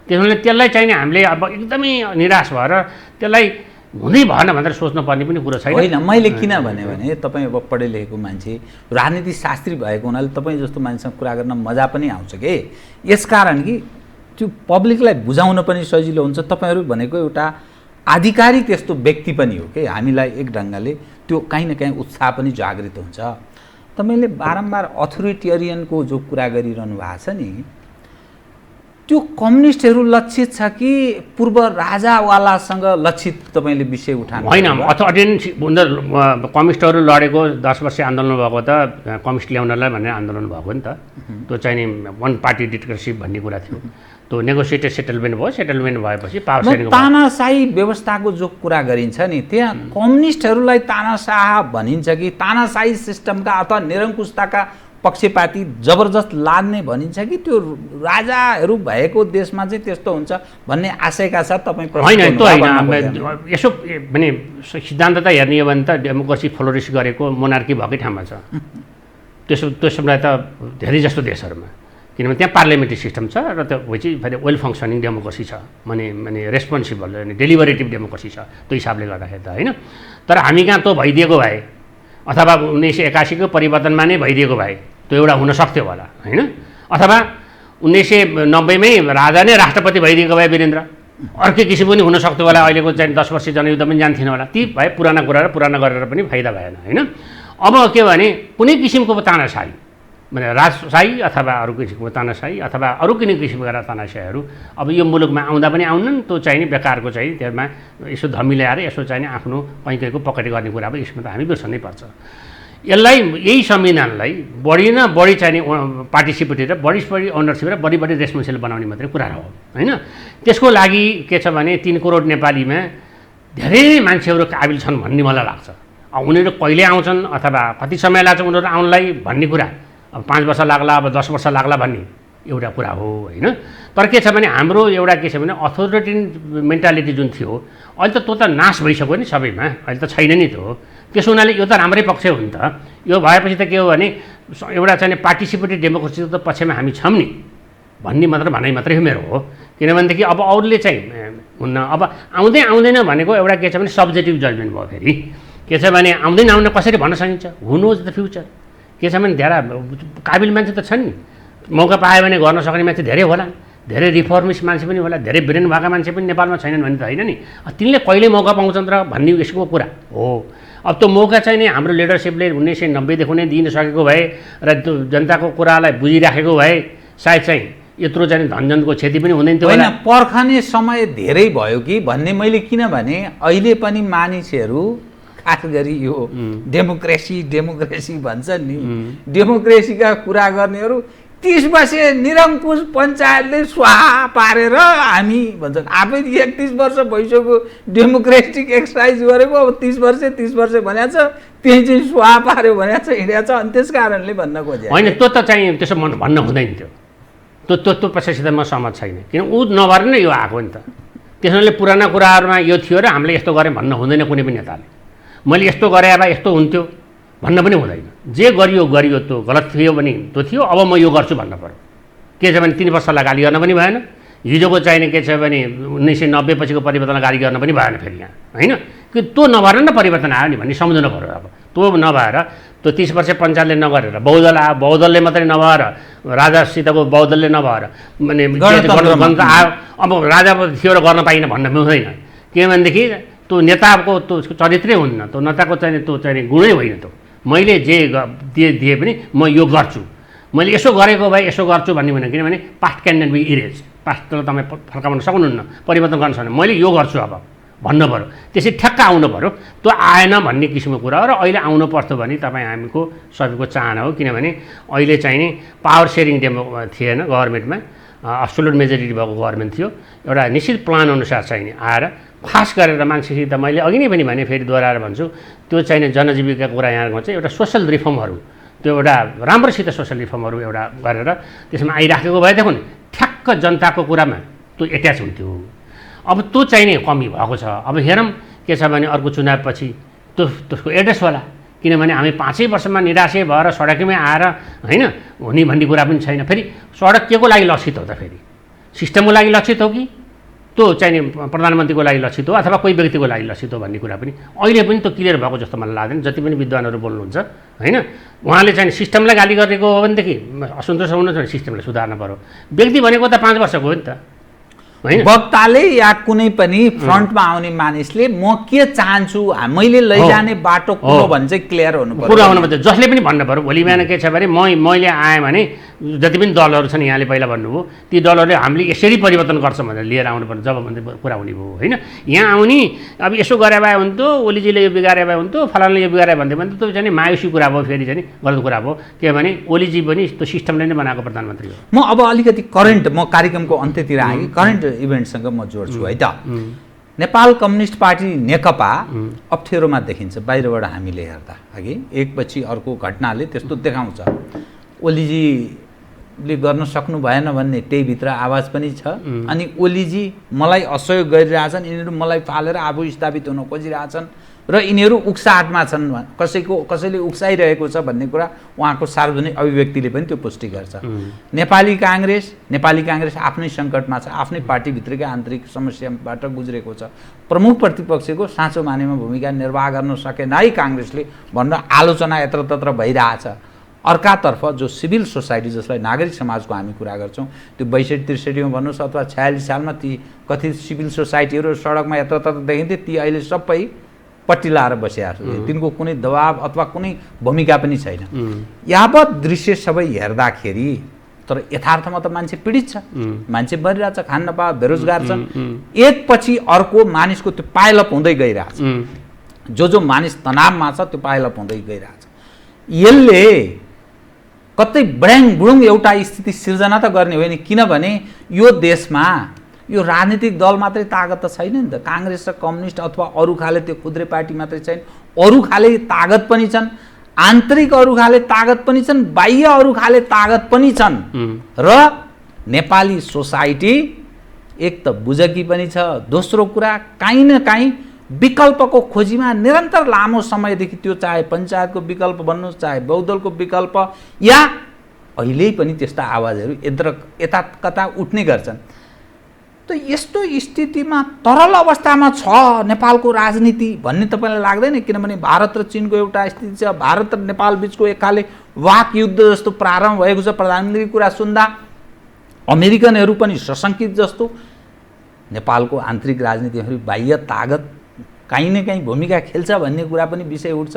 त्यसैले त्यसलाई चाहिँ नि हामीले अब एकदमै निराश भएर त्यसलाई हुँदै भएन भनेर सोच्नुपर्ने पनि कुरो छैन। होइन, मैले किन भने तपाईँ अब पढे लेखेको मान्छे, राजनीति शास्त्री भएको हुनाले तपाईँ जस्तो मान्छेसँग कुरा गर्न मजा पनि आउँछ कि, यसकारण कि त्यो पब्लिकलाई बुझाउन पनि सजिलो हुन्छ। तपाईँहरू भनेको एउटा आधिकारिक त्यस्तो व्यक्ति पनि हो कि हामीलाई एक ढङ्गले त्यो काहीँ न काहीँ उत्साह पनि जागृत हुन्छ। तपाईँले बारम्बार अथोरिटेरियनको जो कुरा गरिरहनु भएको छ नि, त्यो कम्युनिस्टहरू लक्षित छ कि पूर्व राजावालासँग लक्षित तपाईँले विषय उठाउनु? होइन, अथोरिटेरियन कम्युनिस्टहरू लडेको 10 वर्ष आन्दोलन भएको त कम्युनिस्ट ल्याउनलाई भन्ने आन्दोलन भएको नि त। त्यो चाहिँ नि वान पार्टी डिक्टेटरसिप भन्ने कुरा थियो। त्यो नेगोसिएटेड सेटलमेन्ट भयो, सेटलमेन्ट भएपछि पावर सेयरिङ। तानाशाही व्यवस्थाको जो कुरा गरिन्छ नि, त्यहाँ कम्युनिस्टहरूलाई तानाशाह भनिन्छ कि तानाशाही सिस्टमका अथवा निरङ्कुशताका पक्षपाती जबरजस्त लाद्ने भनिन्छ कि त्यो राजाहरू भएको देशमा चाहिँ त्यस्तो हुन्छ भन्ने आशयका साथ तपाईँ? होइन, त्यो होइन। यसो भने सिद्धान्त त हेर्ने हो भने त डेमोक्रेसी फ्लोरिस गरेको मोनार्की भएकै ठाउँमा छ। त्यसलाई त धेरै जस्तो देशहरूमा, किनभने त्यहाँ पार्लियामेन्ट्री सिस्टम छ र त्यो चाहिँ फेरि वेल फङ्सनिङ डेमोक्रेसी छ, माने रेस्पोन्सिबल अनि डेलिभरेटिभ डेमोक्रेसी छ त्यो हिसाबले गर्दाखेरि त, होइन? तर हामी कहाँ त्यो भइदिएको भए अथवा 1981को परिवर्तनमा नै भइदिएको भए त्यो एउटा हुन सक्थ्यो होला, होइन? अथवा 1990मै राजा नै राष्ट्रपति भइदिएको भए वीरेन्द्र, अर्कै किसिम पनि हुन सक्थ्यो होला। अहिलेको चाहिँ 10 वर्ष जनयुद्ध पनि जान्थेन होला। ती भए पुराना कुरा र पुराना गरेर पनि फाइदा भएन, होइन? अब के भने कुनै किसिमको तानाशाही माने राजशाही अथवा अरू किसिमको तानाशाही अथवा अरू कुनै किसिमका तानाशाहीहरू अब यो मुलुकमा आउँदा पनि आउनन्। त्यो चाहिँ नि बेकारको चाहिँ त्यसमा यसो धमी ल्याएर यसो चाहिँ आफ्नो कैकैको पकड गर्ने कुरा अब यसमा त हामी बिर्सनै पर्छ। यसलाई यही संविधानलाई बढी न बढी चाहिँ पार्टिसिपेटरी र बढी ओनरसिप र बढी रेस्पोन्सिबल बनाउने मात्रै कुरा हो, होइन? त्यसको लागि के छ भने 3 करोड नेपालीमा धेरै मान्छेहरू काबिल छन् भन्ने मलाई लाग्छ। अब उनीहरू कहिले आउँछन् अथवा कति समय लाग्छ उनीहरू आउनलाई भन्ने कुरा, अब 5 वर्ष लाग्ला, अब 10 वर्ष लाग्ला भन्ने एउटा कुरा हो, होइन? तर के छ भने हाम्रो एउटा के छ भने अथोरिटेरियन मेन्टालिटी जुन थियो अहिले त त्यो त नाश भइसक्यो नि सबैमा, अहिले त छैन नि त्यो। त्यसो हुनाले यो त राम्रै पक्ष हो नि त। यो भएपछि त के हो भने एउटा चाहिँ पार्टिसिपेटिभ डेमोक्रेसीको त पक्षमा हामी छौँ नि भन्ने भनाइ मात्रै मेरो हो। किनभनेदेखि अब अरूले चाहिँ हुन्न, अब आउँदैन भनेको एउटा के छ भने सब्जेक्टिभ जजमेन्ट भयो। फेरि के छ भने आउन कसरी भन्न सकिन्छ? हु नोज द फ्युचर। के छ भने धेरै काबिल मान्छे त छन् नि, मौका पायो भने गर्न सक्ने मान्छे धेरै होला, धेरै रिफर्मिस्ट मान्छे पनि होला, धेरै ब्रेन भएका मान्छे पनि नेपालमा छैनन् भने त होइन नि। तिनले कहिले मौका पाउँछन् र भन्ने यसको कुरा हो। अब त्यो मौका चाहिँ नि हाम्रो लिडरसिपले 1990देखि नै दिन सकेको भए र त्यो जनताको कुरालाई बुझिराखेको भए सायद चाहिँ यत्रो चाहिँ धनजनको क्षति पनि हुँदैन थियो। होइन, पर्खने समय धेरै भयो कि भन्ने मैले, किनभने अहिले पनि मानिसहरू खास गरी यो डेमोक्रेसी भन्छन् नि, डेमोक्रेसीका कुरा गर्नेहरू 30 वर्ष निरङ्कुश पञ्चायतले स्वाहा पारेर हामी भन्छन् आफै 31 वर्ष भइसक्यो डेमोक्रेटिक एक्सर्साइज गरेको, अब 30 वर्ष भनेको छ, त्यही चाहिँ स्वाहा पार्यो भनेको छ, हिँडेको छ। अनि त्यस कारणले भन्न खोजे होइन, त्यो त चाहिँ त्यसो भन्न हुँदैन थियो। त्यो पक्षसित म सहमत छैन, किन ऊ नभएर नै यो आएको नि त। त्यसैले पुराना कुराहरूमा यो थियो र हामीले यस्तो गरेँ भन्न हुँदैन कुनै पनि नेताले। मैले यस्तो गरेँ अब यस्तो हुन्थ्यो भन्न पनि हुँदैन। जे गरियो त्यो गलत थियो भने त्यो थियो, अब म यो गर्छु भन्न पर्यो। के छ भने 3 वर्षलाई गाली गर्न पनि भएन, हिजोको चाहिने के छ भने 1990 पछिको परिवर्तनलाई गाली गर्न पनि भएन फेरि यहाँ, होइन? कि त्यो नभएर नै परिवर्तन आयो नि भन्ने सम्झनु पर्यो। अब त्यो नभएर त्यो 30 वर्ष पञ्चायतले नगरेर बहुदल आयो, बहुदलले मात्रै नभएर राजासितको बहुदलले नभएर माने गणतन्त्र आयो। अब राजा थियो र गर्न पाइन भन्न मिल्दैन, किनभनेदेखि त्यो नेताको त्यो चरित्रै हुन्न, त्यो नेताको चाहिँ त्यो चाहिँ गुणै होइन। त्यो मैले जे दिए पनि म यो गर्छु, मैले यसो गरेको भए यसो गर्छु भन्ने होइन, किनभने past can not be erase, पास्टलाई तपाईँ फर्काउन सक्नुहुन्न, परिवर्तन गर्न सक्नुहुन्न, मैले यो गर्छु अब भन्नु पऱ्यो, त्यसै ठ्याक्क आउनु पऱ्यो। त्यो आएन भन्ने किसिमको कुरा हो र अहिले आउनु पर्थ्यो भने तपाईँ हामीको सबैको चाहना हो, किनभने अहिले चाहिँ नि पावर सेयरिङ थिएन गभर्मेन्टमा, एब्सोल्युट मेजोरिटी भएको गभर्मेन्ट थियो। एउटा निश्चित प्लान अनुसार चाहिँ नि आएर खास गरेर मान्छेसित मैले अघि नै पनि भने, फेरि दोहोऱ्याएर भन्छु, त्यो चाहिँ जनजीविकाको कुरा यहाँको चाहिँ एउटा सोसल रिफर्महरू, त्यो एउटा राम्रोसित सोसल रिफर्महरू एउटा गरेर त्यसमा आइराखेको भएदेखि ठ्याक्क जनताको कुरामा त्यो एट्याच हुन्थ्यो। अब त्यो चाहिँ नि कमी भएको छ। अब हेरौँ के छ भने अर्को चुनावपछि त्यसको एड्रेस होला, किनभने हामी 5 वर्षमा निराशय भएर सडकमै आएर होइन हुने भन्ने कुरा पनि छैन। फेरि सडक के को लागि लक्षित हो त? फेरि सिस्टमको लागि लक्षित हो कि त्यो चाहिँ प्रधानमन्त्रीको लागि लक्षित हो अथवा कोही व्यक्तिको लागि लक्षित हो भन्ने कुरा पनि अहिले पनि त्यो क्लियर भएको जस्तो मलाई लाग्दैन। जति पनि विद्वानहरू बोल्नुहुन्छ होइन, उहाँले चाहिँ सिस्टमलाई गाली गरेको हो भनेदेखि असन्तोष हुनुहुन्छ भने सिस्टमलाई सुधार्नु पऱ्यो। व्यक्ति भनेको त 5 वर्षको हो नि त होइन। वक्ताले या कुनै पनि फ्रन्टमा आउने मानिसले म के चाहन्छु, मैले लैजाने बाटो कुन हो भने चाहिँ क्लियर हुनु पर्यो, पुरा हुनुपर्छ। जसले पनि भन्नु पऱ्यो भोलि बिहान के छ भने मैले आएँ भने जति पनि दलहरू छन्, यहाँले पहिला भन्नुभयो ती दलहरूले हामीले यसरी परिवर्तन गर्छौँ भनेर लिएर आउनुपर्छ जब भन्दै कुरा हुने भयो होइन। यहाँ आउने अब यसो गरे भए हुन्थ्यो, ओलीजीले यो बिगारे भए हुन्थ्यो, फलानले यो बिगारे भन्दै भने त्यो चाहिँ मायुसी कुरा भयो, फेरि चाहिँ गलत कुरा भयो। किनभने ओलीजी पनि त्यो सिस्टमले नै बनाएको प्रधानमन्त्री हो। म अब अलिकति करेन्ट, म कार्यक्रमको अन्त्यतिर आएँ, करेन्ट इभेन्टसँग म जोड्छु है त। नेपाल कम्युनिस्ट पार्टी नेकपा अप्ठ्यारोमा देखिन्छ बाहिरबाट हामीले हेर्दा, अघि एकपछि अर्को घटनाले त्यस्तो देखाउँछ। ओलीजीले गर्न सक्नु भएन भन्ने त्यही भित्र आवाज पनि छ। अनि ओलीजी मलाई असहयोग गरिरहेछन्, यिनीहरू मलाई फालेर आफू स्थापित हुन खोजिरहेछन् र यिनीहरू उक्साहटमा छन्, कसैले उक्साइरहेको छ भन्ने कुरा उहाँको सार्वजनिक अभिव्यक्तिले पनि त्यो पुष्टि गर्छ। नेपाली काङ्ग्रेस आफ्नै सङ्कटमा छ, आफ्नै पार्टीभित्रकै आन्तरिक समस्याबाट गुज्रेको छ। प्रमुख प्रतिपक्षको साँचो मानेमा भूमिका निर्वाह गर्न सकेन है काङ्ग्रेसले भनेर आलोचना यत्रतत्र भइरहेछ। अर्कातर्फ जो सिभिल सोसाइटी, जसलाई नागरिक समाजको हामी कुरा गर्छौँ, त्यो 62-63 भन्नुहोस् अथवा 46 सालमा ती कथित सिभिल सोसाइटीहरू सडकमा यत्रतत्र देखिन्थे, ती अहिले सबै पट्टी लाएर बसिरहेको छ। तिनको कुनै दबाब अथवा कुनै भूमिका पनि छैन। यावत दृश्य सबै हेर्दाखेरि तर यथार्थमा त मान्छे पीडित छ, मान्छे मरिरहेछ, खान नपा, बेरोजगार छन्। एकपछि अर्को मानिसको त्यो पाइलअप हुँदै गइरहेछ। जो मानिस तनावमा छ त्यो पाइलअप हुँदै गइरहेछ। यसले कतै बड्याङ बुडुङ एउटा स्थिति सिर्जना त गर्ने होइन, किनभने यो देशमा यो राजनीतिक दल मात्रै तागत त छैन नि त। काङ्ग्रेस र कम्युनिस्ट अथवा अरू खाले त्यो खुद्रे पार्टी मात्रै छैन, अरू खाले तागत पनि छन्, आन्तरिक अरू खाले तागत पनि छन्, बाह्य अरू खाले तागत पनि छन्। र नेपाली सोसाइटी एक त बुझकी पनि छ, दोस्रो कुरा काहीँ न काहीँ विकल्पको खोजीमा निरन्तर लामो समयदेखि, त्यो चाहे पञ्चायतको विकल्प भन्नुहोस्, चाहे बहुदलको विकल्प, या अहिले पनि त्यस्ता आवाजहरू यता कता उठ्ने गर्छन्। त यस्तो स्थितिमा तरल अवस्थामा छ नेपालको राजनीति भन्ने तपाईँलाई लाग्दैन? किनभने भारत र चीनको एउटा स्थिति छ, भारत र नेपाल बिचको एकखाले वाक युद्ध जस्तो प्रारम्भ भएको छ। प्रधानमन्त्रीको कुरा सुन्दा अमेरिकनहरू पनि सशङ्कित जस्तो। नेपालको आन्तरिक राजनीतिहरू बाह्य तागत काहीँ न काहीँ भूमिका खेल्छ भन्ने कुरा पनि विषय उठ्छ।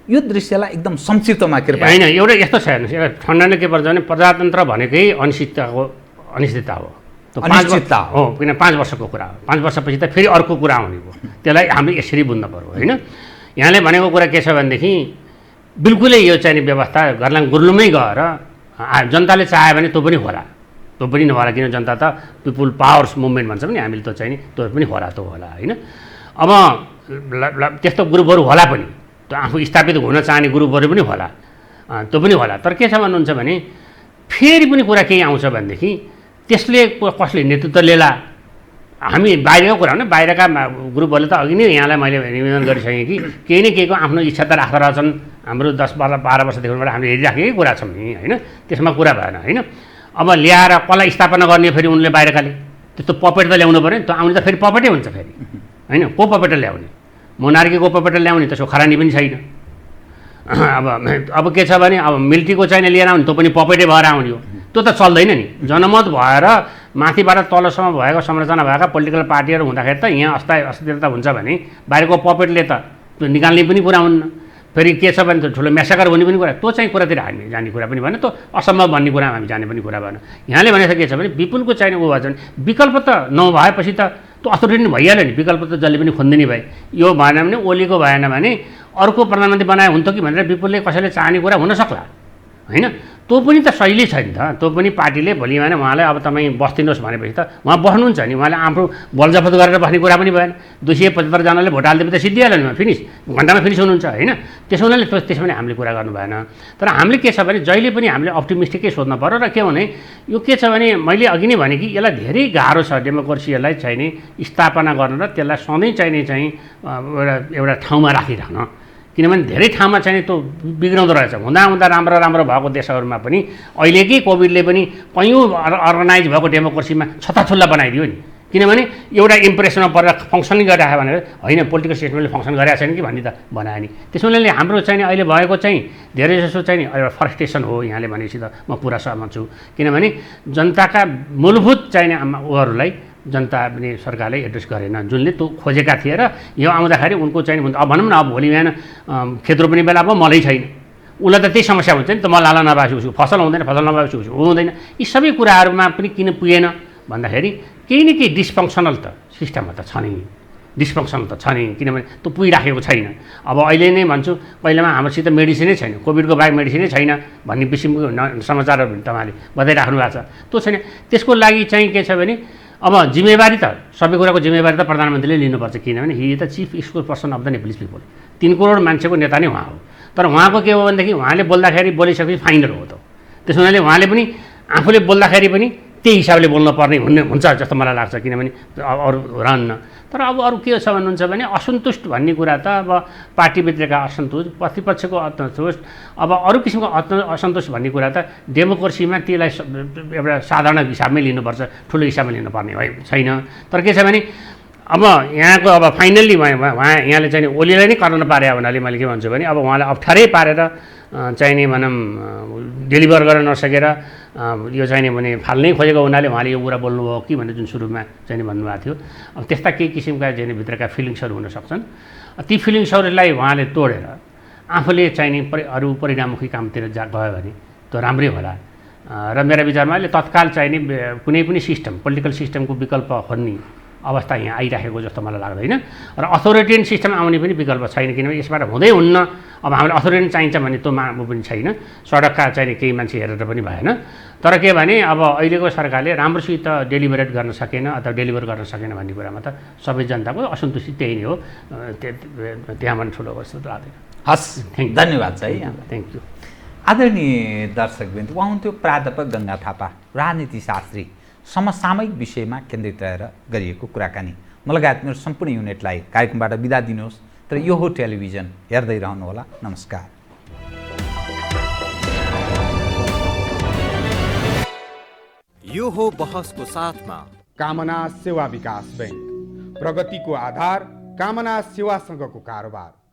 यो दृश्यलाई एकदम संक्षिप्तमा कृपया। होइन, एउटा यस्तो छ हेर्नुहोस्, ठन्डाले के पर्छ भने प्रजातन्त्र भनेकै अनिश्चितता हो। अनिश्चितता हो, किन 5 वर्षको कुरा हो। 5 वर्षपछि त फेरि अर्को कुरा आउने भयो। त्यसलाई हामीले यसरी बुझ्नु पऱ्यो होइन। यहाँले भनेको कुरा के छ भनेदेखि बिल्कुलै यो चाहिँ व्यवस्था गर्लाङ गुर्लुमै गएर जनताले चाह्यो भने त्यो पनि होला, त्यो पनि नहोला, किन जनता त पिपुल पावर्स मुभमेन्ट भन्छ पनि हामीले, त्यो चाहिँ त्यो पनि होला, त्यो होला होइन। अब त्यस्तो ग्रुपहरू होला पनि, त्यो आफू स्थापित हुन चाहने ग्रुपहरू पनि होला, त्यो पनि होला। तर के छ भन्नुहुन्छ भने फेरि पनि कुरा केही आउँछ भनेदेखि त्यसले कसले नेतृत्व लिएला। हामी बाहिरको कुरा हो, बाहिरका ग्रुपहरूले त अघि नै यहाँलाई मैले निवेदन गरिसकेँ कि केही न केहीको आफ्नो इच्छा त राख्दा रहेछन्। हाम्रो 10-12 वर्षदेखिबाट हामीले हेरिराखेकै कुरा छौँ नि होइन, त्यसमा कुरा भएन होइन। अब ल्याएर कसलाई स्थापना गर्ने फेरि उनले बाहिरकाले त्यस्तो पपेट त ल्याउनु पऱ्यो नि, त आउने त फेरि पपेटै हुन्छ फेरि होइन। को पपेट ल्याउने? मोनार्कीको पपेट ल्याउने त्यसको खरानी पनि छैन। अब के छ भने अब मिलिट्रीको चाहिने लिएर आउने त्यो पनि पपेटै भएर आउने हो, त्यो त चल्दैन नि। जनमत भएर माथिबाट तलसम्म भएको संरचना भएका पोलिटिकल पार्टीहरू हुँदाखेरि त यहाँ अस्थिरता हुन्छ भने बाहिरको पपेटले त त्यो निकाल्ने पनि कुरा हुन्न। फेरि के छ भने ठुलो म्यासाकर भन्ने पनि कुरा, त्यो चाहिँ कुरातिर हामी जाने कुरा पनि भएन, त्यो असम्भव भन्ने कुरा हामी जाने पनि कुरा भएन। यहाँले भनेको के छ भने विपुलको चाहिने ऊ भएछ भने विकल्प त नभएपछि त त्यो अथोरिटी नै भइहाल्यो नि, विकल्प त जसले पनि खोज्दै भए। यो भएन भने ओलीको भएन भने अर्को प्रधानमन्त्री बनाए हुन्थ्यो कि भनेर विपुलले कसैले चाहने कुरा हुन सक्ला होइन। त्यो पनि त सही छैन त। त्यो पनि पार्टीले भोलि भने उहाँलाई अब तपाईँ बस्दिनुहोस् भनेपछि त उहाँ बस्नुहुन्छ नि, उहाँले आफ्नो बलजफत गरेर बस्ने कुरा पनि भएन। 275 जनाले भोट हालिदिए त सिद्धिहाल्यो नि, फिनिस, घन्टामा फिनिस हुनुहुन्छ होइन। त्यसो हुनाले त्यसमा पनि हामीले कुरा गर्नु भएन। तर हामीले के छ भने जहिले पनि हामीले अप्टिमिस्टिकै सोध्नु पऱ्यो। र के भने यो के छ भने मैले अघि नै भने कि यसलाई धेरै गाह्रो छ डेमोक्रेसीलाई चाहिने स्थापना गर्न र त्यसलाई सधैँ चाहिने चाहिँ एउटा ठाउँमा राखिराख्न। किनभने धेरै ठाउँमा चाहिँ त्यो बिग्राउँदो रहेछ। हुँदा राम्रो राम्रो भएको देशहरूमा पनि अहिलेकै कोभिडले पनि कैयौँ अर्गनाइज भएको डेमोक्रेसीमा छत्ताछुल्ला बनाइदियो नि। किनभने एउटा इम्प्रेसनमा परेर फङ्सनिङ गरिरहेको भनेर होइन, पोलिटिकल सिस्टमले फङ्सन गरिरहेको छैन कि भन्ने त बनायो नि। त्यसैले हाम्रो चाहिँ अहिले भएको चाहिँ धेरै जसो चाहिँ एउटा फरेस्टेसन हो यहाँले भनेपछि त म पुरा सहमत छु। किनभने जनताका मूलभूत चाहिने उहरूलाई जनता पनि सरकारले एड्रेस गरेन, जुनले त्यो खोजेका थिए। र यो आउँदाखेरि उनको चाहिँ भनौँ न अब भोलि बिहान खेत रोप्ने बेला अब मलै छैन, उसलाई त त्यही समस्या हुन्छ नि त, मल हाल्न नभएपछि उसको फसल हुँदैन, फसल नभएपछि उसको हुँदैन। यी सबै कुराहरूमा पनि किन पुगेन भन्दाखेरि केही न केही डिसफङ्सनल त सिस्टममा त छ नि, डिसफङ्सनल त छ नि। किनभने त्यो पुगिराखेको छैन। अब अहिले नै भन्छु पहिलामा हाम्रोसित मेडिसिनै छैन, कोभिडको बाहेक मेडिसिनै छैन भन्ने किसिमको समाचारहरू तपाईँले बताइराख्नु भएको छ। त्यो छैन। त्यसको लागि चाहिँ के छ भने अब जिम्मेवारी त सबै कुराको जिम्मेवारी त प्रधानमन्त्रीले लिनुपर्छ। किनभने he the chief spoke person of the Nepalese people, 3 crore मान्छेको नेता नै उहाँ हो। तर उहाँको के हो भनेदेखि उहाँले बोल्दाखेरि बोलिसकेपछि फाइनल हो त। त्यसो हुनाले उहाँले पनि आफूले बोल्दाखेरि पनि त्यही हिसाबले बोल्नुपर्ने हुन्छ जस्तो मलाई लाग्छ। किनभने अरू रहन्न। तर अब अरू के छ भन्नुहुन्छ भने असन्तुष्ट भन्ने कुरा त अब पार्टीभित्रका असन्तोष, प्रतिपक्षको असन्तोष, अब अरू किसिमको असन्तोष भन्ने कुरा त डेमोक्रेसीमा त्यसलाई एउटा साधारण हिसाबमै लिनुपर्छ, ठुलो हिसाबमा लिनुपर्ने छैन। तर के छ भने अब यहाँको अब फाइनल्ली यहाँले चाहिँ ओलीलाई नै गर्न पारे भन्नाले मैले के भन्छु भने अब उहाँलाई अप्ठ्यारै पारेर चाहिने भनौँ डेलिभर गर्न नसकेर यो चाहिने भने फाल्नै खोजेको हुनाले उहाँले यो कुरा बोल्नुभयो कि भनेर जुन सुरुमा चाहिँ भन्नुभएको थियो। अब त्यस्ता केही किसिमका चाहिँ भित्रका फिलिङ्सहरू हुन सक्छन्। ती फिलिङ्सहरूलाई उहाँले तोडेर आफूले चाहिने अरू परिणाममुखी कामतिर गयो भने त्यो राम्रै होला। र मेरा विचारमा अहिले तत्काल चाहिने कुनै पनि सिस्टम, पोलिटिकल सिस्टमको विकल्प खोज्ने अवस्था यहाँ आइराखेको जस्तो मलाई लाग्दैन। र अथोरिटेरियन सिस्टम आउने पनि विकल्प छैन। किनभने यसबाट हुँदै हुन्न। अब हामीलाई अथोरिटेरियन चाहिन्छ भने त्यो पनि छैन। सडकका चाहिने केही मान्छे हेरेर पनि भएन। तर के भने अब अहिलेको सरकारले राम्रोसित डेलिभरेट गर्न सकेन अथवा डेलिभर गर्न सकेन भन्ने कुरामा त सबै जनताको असन्तुष्टि त्यही नै हो। त्यहाँबाट ठुलो वस्तु लाग्दैन। हस्, धन्यवाद चाहिँ थ्याङ्क यू। आदरणीय दर्शकवृन्द, उहाँ हुन्थ्यो प्राध्यापक गङ्गा थापा, राजनीतिशास्त्री। समसामयिक विषयमा केन्द्रित रहेर गरिएको कुराकानी। म लगायत मेरो सम्पूर्ण युनिटलाई कार्यक्रमबाट बिदा दिनुहोस्। तर यो हो टेलिभिजन, हेर्दै रहनुहोला। नमस्कार। यो हो बहसको साथमा कामना सेवा विकास बैंक, प्रगतिको आधार कामना सेवासँगको कारोबार।